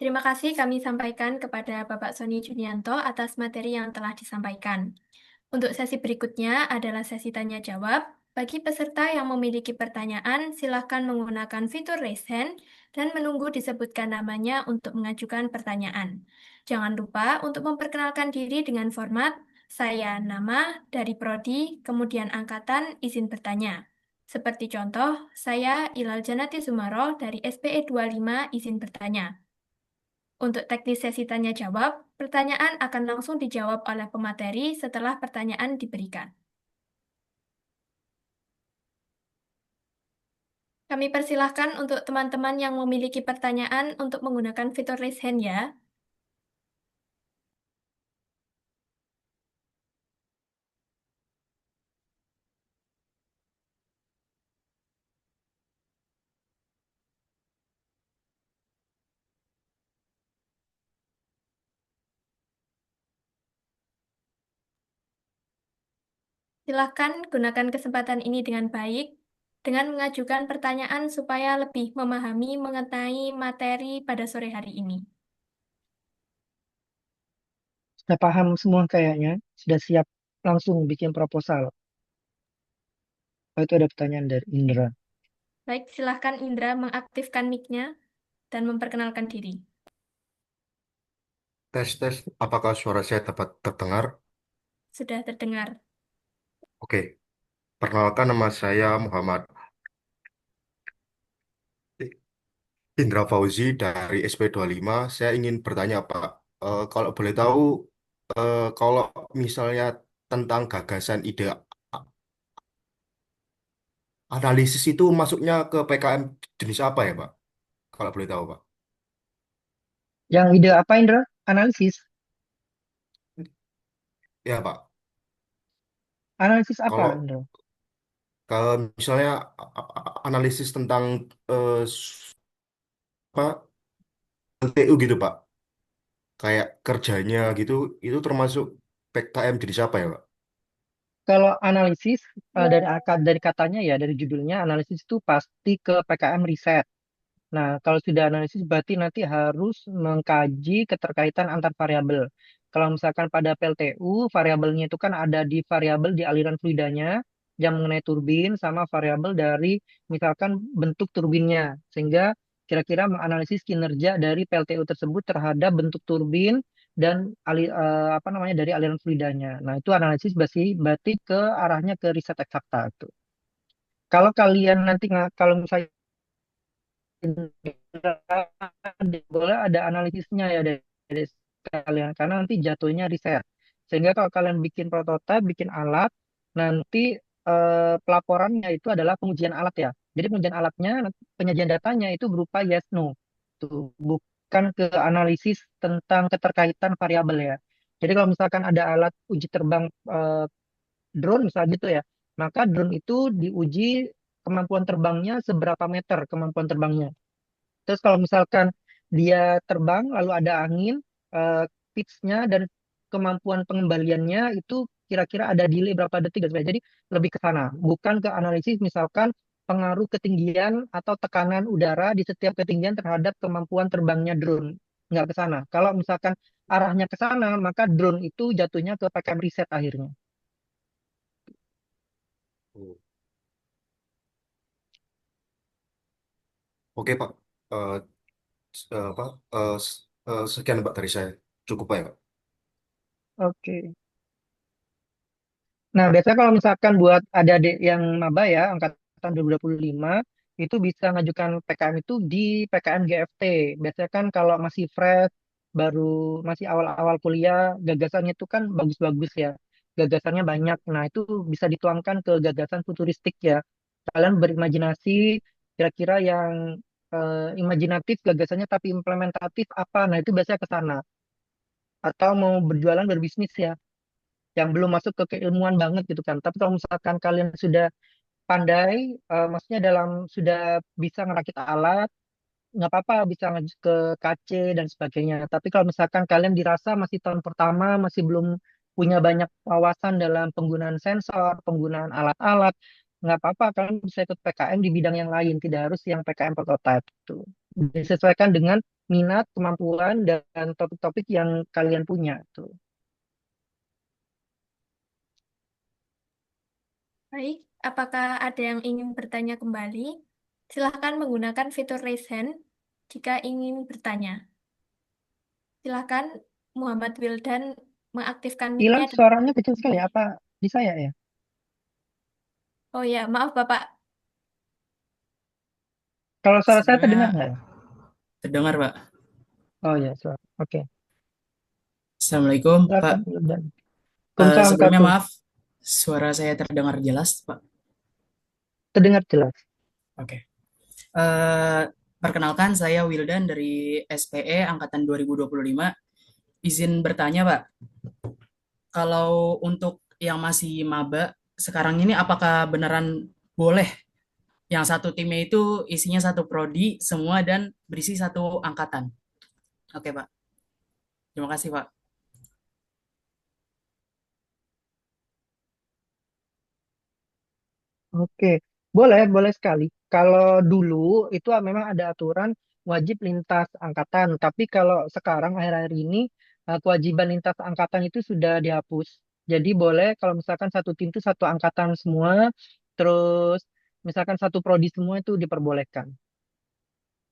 Terima kasih kami sampaikan kepada Bapak Sony Junianto atas materi yang telah disampaikan. Untuk sesi berikutnya adalah sesi tanya jawab. Bagi peserta yang memiliki pertanyaan, silakan menggunakan fitur raise hand dan menunggu disebutkan namanya untuk mengajukan pertanyaan. Jangan lupa untuk memperkenalkan diri dengan format saya nama dari prodi, kemudian angkatan, izin bertanya. Seperti contoh, saya Ilal Janati Sumaro dari SPE 25 izin bertanya. Untuk teknis sesi tanya jawab, pertanyaan akan langsung dijawab oleh pemateri setelah pertanyaan diberikan. Kami persilahkan untuk teman-teman yang memiliki pertanyaan untuk menggunakan fitur raise hand ya. Silakan gunakan kesempatan ini dengan baik dengan mengajukan pertanyaan supaya lebih memahami mengenai materi pada sore hari ini. Sudah paham semua kayaknya. Sudah siap langsung bikin proposal. Oh, itu ada pertanyaan dari Indra. Baik, silakan Indra mengaktifkan mic-nya dan memperkenalkan diri. Tes, tes. Apakah suara saya dapat terdengar? Sudah terdengar. Oke. Perkenalkan, nama saya Muhammad Indra Fauzi dari SP25. Saya ingin bertanya, Pak. Kalau boleh tahu, kalau misalnya tentang gagasan ide analisis itu masuknya ke PKM jenis apa ya, Pak? Kalau boleh tahu, Pak. Yang ide apa, Indra? Analisis. Ya, Pak. Analisis apa, Kalau Indra? kalau misalnya analisis tentang apa TU gitu, Pak. Kayak kerjanya gitu, itu termasuk PKM jenis apa ya, Pak? Kalau analisis dari katanya ya dari judulnya analisis itu pasti ke PKM riset. Nah, kalau sudah analisis berarti nanti harus mengkaji keterkaitan antar variabel. Kalau misalkan pada PLTU, variabelnya itu kan ada di variabel di aliran fluidanya yang mengenai turbin sama variabel dari misalkan bentuk turbinnya. Sehingga kira-kira menganalisis kinerja dari PLTU tersebut terhadap bentuk turbin dan apa namanya dari aliran fluidanya. Nah, itu analisis berarti ke arahnya ke riset eksakta itu. Kalau kalian nanti kalau misalnya boleh ada analisisnya ya dari kalian karena nanti jatuhnya riset. Sehingga kalau kalian bikin prototipe, bikin alat, nanti pelaporannya itu adalah pengujian alat ya. Jadi pengujian alatnya, penyajian datanya itu berupa yes no. Tuh, bukan ke analisis tentang keterkaitan variabel ya. Jadi kalau misalkan ada alat uji terbang drone misalnya gitu ya, maka drone itu diuji kemampuan terbangnya seberapa meter kemampuan terbangnya. Terus kalau misalkan dia terbang lalu ada angin, eh, pitch-nya dan kemampuan pengembaliannya itu kira-kira ada delay berapa detik dan sebagainya. Jadi lebih ke sana, bukan ke analisis misalkan pengaruh ketinggian atau tekanan udara di setiap ketinggian terhadap kemampuan terbangnya drone. Nggak ke sana. Kalau misalkan arahnya ke sana, maka drone itu jatuhnya ke PKM riset akhirnya. Oh. Oke, Pak. Eh, apa? Sekian, Pak, dari saya. Cukup, Pak, ya, Pak? Oke. Nah, biasanya kalau misalkan buat adik-adik yang maba ya, angkatan 2025, itu bisa ngajukan PKM itu di PKM GFT. Biasanya kan kalau masih fresh, baru masih awal-awal kuliah, gagasannya itu kan bagus-bagus ya. Gagasannya banyak. Nah, itu bisa dituangkan ke gagasan futuristik ya. Kalian berimajinasi, kira-kira yang imajinatif gagasannya tapi implementatif apa. Nah, itu biasanya ke sana. Atau mau berjualan, berbisnis ya yang belum masuk ke keilmuan banget gitu kan. Tapi kalau misalkan kalian sudah pandai, maksudnya dalam sudah bisa ngerakit alat, nggak apa-apa bisa ngaju ke KC dan sebagainya. Tapi kalau misalkan kalian dirasa masih tahun pertama, masih belum punya banyak wawasan dalam penggunaan sensor, penggunaan alat-alat, nggak apa-apa, kalian bisa ikut PKM di bidang yang lain, tidak harus yang PKM prototype itu. Disesuaikan dengan minat, kemampuan, dan topik-topik yang kalian punya tuh. Baik, apakah ada yang ingin bertanya kembali? Silahkan menggunakan fitur raise hand jika ingin bertanya. Silahkan Muhammad Wildan mengaktifkan mic-nya. Hilang suaranya kecil sekali, apa di saya ya? Oh ya, maaf Bapak. Kalau suara saya terdengar Sebenarnya nggak ya? terdengar, Pak. Oh ya, suara. Oke. Assalamualaikum, Pak. Silakan. Waalaikumsalam Sebelumnya wabarakatuh. maaf, suara saya terdengar jelas, Pak. Terdengar jelas. Oke. Eh, Perkenalkan, saya Wildan dari SPE Angkatan 2025. Izin bertanya, Pak. Kalau untuk yang masih maba, sekarang ini apakah beneran boleh yang satu timnya itu isinya satu prodi semua dan berisi satu angkatan? Oke, Pak. Terima kasih, Pak. Oke, boleh, boleh sekali. Kalau dulu itu memang ada aturan wajib lintas angkatan, tapi kalau sekarang akhir-akhir ini kewajiban lintas angkatan itu sudah dihapus. Jadi boleh kalau misalkan satu tim itu satu angkatan semua, terus misalkan satu prodi semua itu diperbolehkan.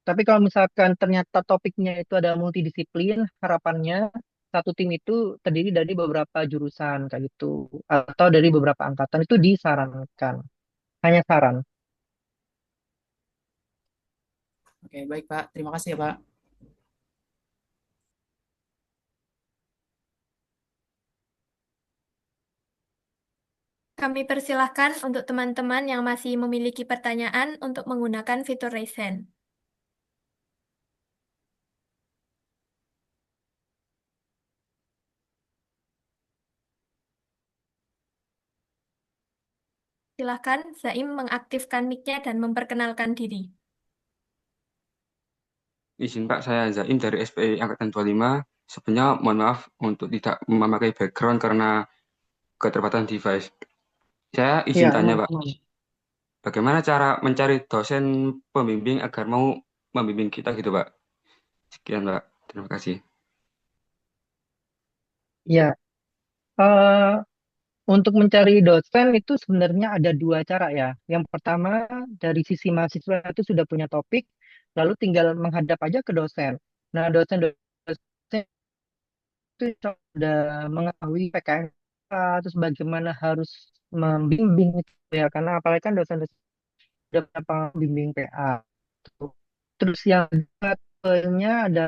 Tapi kalau misalkan ternyata topiknya itu ada multidisiplin, harapannya satu tim itu terdiri dari beberapa jurusan kayak gitu, atau dari beberapa angkatan itu disarankan. Hanya saran. Oke, baik, Pak. Terima kasih ya, Pak. Kami persilahkan untuk teman-teman yang masih memiliki pertanyaan untuk menggunakan fitur raise hand. Silahkan Zaim mengaktifkan mic-nya dan memperkenalkan diri. Izin Pak, saya Zaim dari SPI Angkatan 25. Sebenarnya mohon maaf untuk tidak memakai background karena keterbatasan device. Saya izin Iya, tanya, Pak, aman. bagaimana cara mencari dosen pembimbing agar mau membimbing kita gitu, Pak? Sekian, Pak. Terima kasih. Iya, eh, untuk mencari dosen itu sebenarnya ada dua cara ya. Yang pertama dari sisi mahasiswa itu sudah punya topik, lalu tinggal menghadap aja ke dosen. Nah, dosen itu sudah mengetahui PKN, terus bagaimana harus membimbing itu ya, karena apalagi kan dosen-dosen sudah pernah pembimbing PA. Terus yang keduanya ada,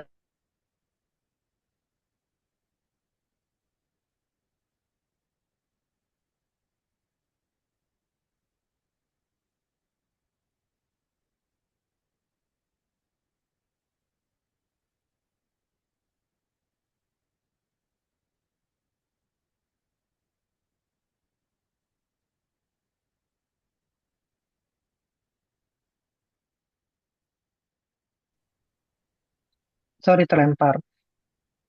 sorry terlempar.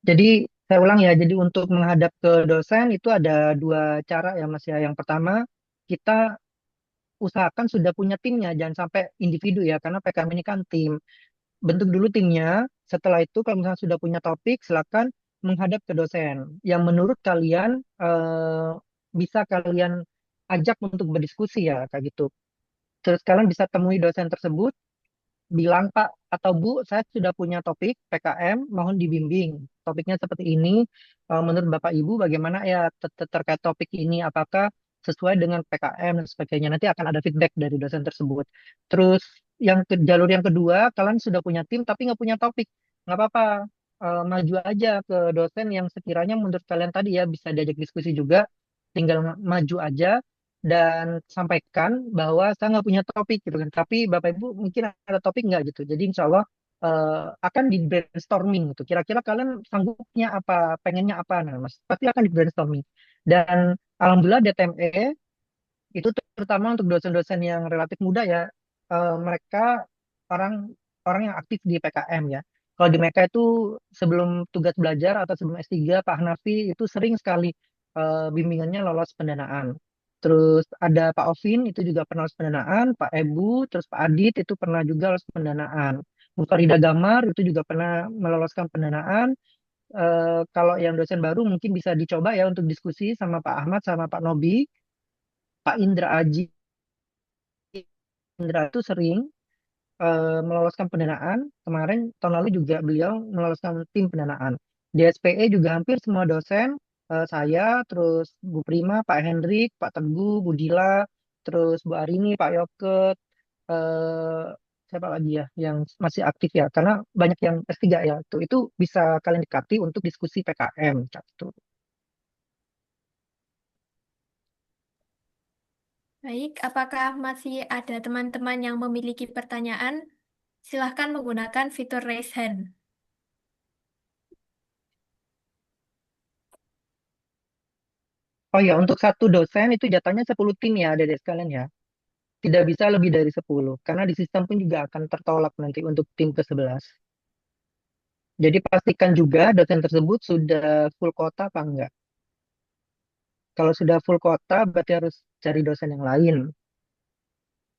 Jadi saya ulang ya, jadi untuk menghadap ke dosen itu ada dua cara ya Mas ya. Yang pertama, kita usahakan sudah punya timnya, jangan sampai individu ya, karena PKM ini kan tim. Bentuk dulu timnya, setelah itu kalau misalnya sudah punya topik, silakan menghadap ke dosen. Yang menurut kalian bisa kalian ajak untuk berdiskusi ya, kayak gitu. Terus kalian bisa temui dosen tersebut, bilang Pak atau Bu, saya sudah punya topik PKM, mohon dibimbing. Topiknya seperti ini. Menurut Bapak Ibu, bagaimana ya terkait topik ini? Apakah sesuai dengan PKM dan sebagainya? Nanti akan ada feedback dari dosen tersebut. Terus jalur yang kedua, kalian sudah punya tim tapi nggak punya topik, nggak apa-apa. Maju aja ke dosen yang sekiranya menurut kalian tadi ya bisa diajak diskusi juga. Tinggal maju aja dan sampaikan bahwa saya nggak punya topik gitu kan. Tapi Bapak Ibu mungkin ada topik nggak gitu. Jadi insya Allah akan di brainstorming gitu. Kira-kira kalian sanggupnya apa, pengennya apa, nah Mas. Pasti akan di brainstorming. Dan alhamdulillah DTME itu terutama untuk dosen-dosen yang relatif muda ya, mereka orang orang yang aktif di PKM ya. Kalau di mereka itu sebelum tugas belajar atau sebelum S3, Pak Hanafi itu sering sekali bimbingannya lolos pendanaan. Terus ada Pak Ovin itu juga pernah lolos pendanaan, Pak Ebu, terus Pak Adit itu pernah juga lolos pendanaan. Bu Farida Gamar itu juga pernah meloloskan pendanaan. Kalau yang dosen baru mungkin bisa dicoba ya untuk diskusi sama Pak Ahmad sama Pak Nobi. Pak Indra Aji Indra itu sering meloloskan pendanaan. Kemarin tahun lalu juga beliau meloloskan tim pendanaan. Di SPE juga hampir semua dosen, saya, terus Bu Prima, Pak Hendrik, Pak Teguh, Bu Dila, terus Bu Arini, Pak Yoket, eh, siapa lagi ya yang masih aktif ya, karena banyak yang S3 ya, itu bisa kalian dekati untuk diskusi PKM. Gitu. Baik, apakah masih ada teman-teman yang memiliki pertanyaan? Silahkan menggunakan fitur raise hand. Oh ya, untuk satu dosen itu jatahnya 10 tim ya, adik sekalian ya. Tidak bisa lebih dari 10 karena di sistem pun juga akan tertolak nanti untuk tim ke-11. Jadi pastikan juga dosen tersebut sudah full quota apa enggak. Kalau sudah full quota berarti harus cari dosen yang lain.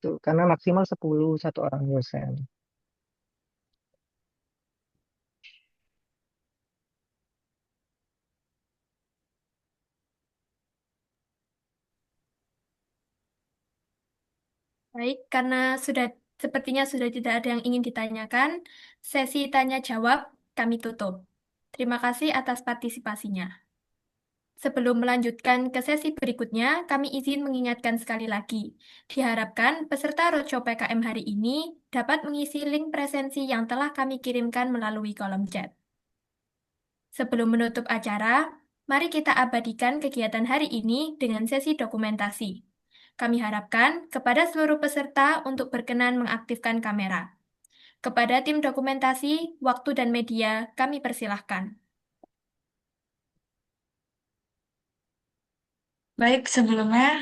Tuh, karena maksimal 10 satu orang dosen. Baik, karena sudah sepertinya sudah tidak ada yang ingin ditanyakan, sesi tanya jawab kami tutup. Terima kasih atas partisipasinya. Sebelum melanjutkan ke sesi berikutnya, kami izin mengingatkan sekali lagi. Diharapkan peserta Roadshow PKM hari ini dapat mengisi link presensi yang telah kami kirimkan melalui kolom chat. Sebelum menutup acara, mari kita abadikan kegiatan hari ini dengan sesi dokumentasi. Kami harapkan kepada seluruh peserta untuk berkenan mengaktifkan kamera. Kepada tim dokumentasi, waktu dan media kami persilahkan. Baik, sebelumnya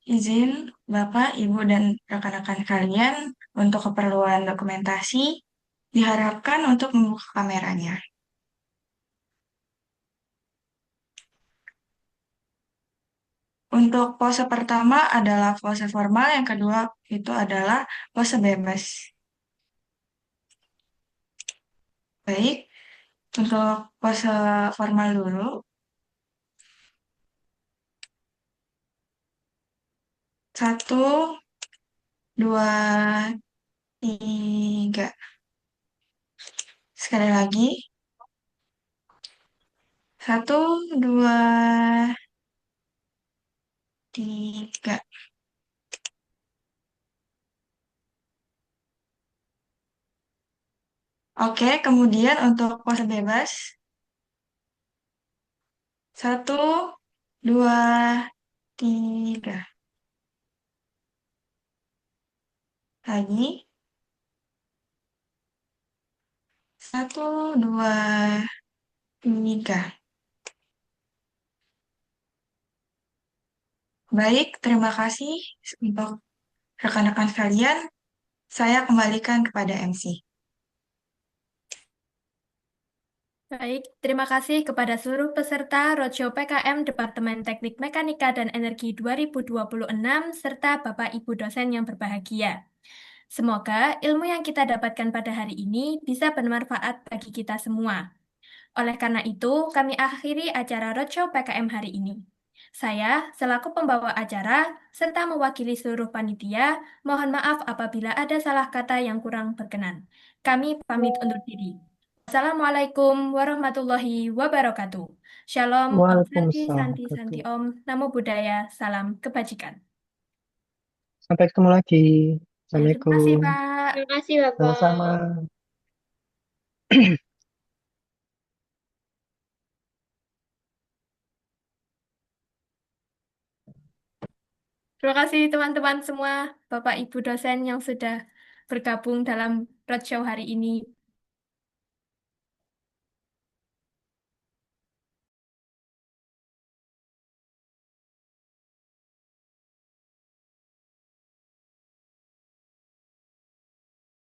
izin Bapak, Ibu, dan rekan-rekan kalian untuk keperluan dokumentasi diharapkan untuk membuka kameranya. Untuk pose pertama adalah pose formal, yang kedua itu adalah pose bebas. Baik, untuk pose formal dulu. 1, 2, 3. Sekali lagi. 1, 2, 3. Oke, kemudian untuk pose bebas. 1, 2, 3. Lagi. 1, 2, 3. Baik, terima kasih untuk rekan-rekan sekalian. Saya kembalikan kepada MC. Baik, terima kasih kepada seluruh peserta Roadshow PKM Departemen Teknik Mekanika dan Energi 2026 serta Bapak Ibu dosen yang berbahagia. Semoga ilmu yang kita dapatkan pada hari ini bisa bermanfaat bagi kita semua. Oleh karena itu, kami akhiri acara Roadshow PKM hari ini. Saya, selaku pembawa acara, serta mewakili seluruh panitia, mohon maaf apabila ada salah kata yang kurang berkenan. Kami pamit undur diri. Assalamualaikum warahmatullahi wabarakatuh. Shalom, Om Santi, Waalaikumsalam Santi, Santi warahmatullahi. Om, Namo Buddhaya, Salam Kebajikan. Sampai ketemu lagi. Ya, terima kasih, Assalamualaikum. Pak. Terima kasih, Bapak. Sama-sama. Terima kasih teman-teman semua, Bapak Ibu dosen yang sudah bergabung dalam roadshow hari ini.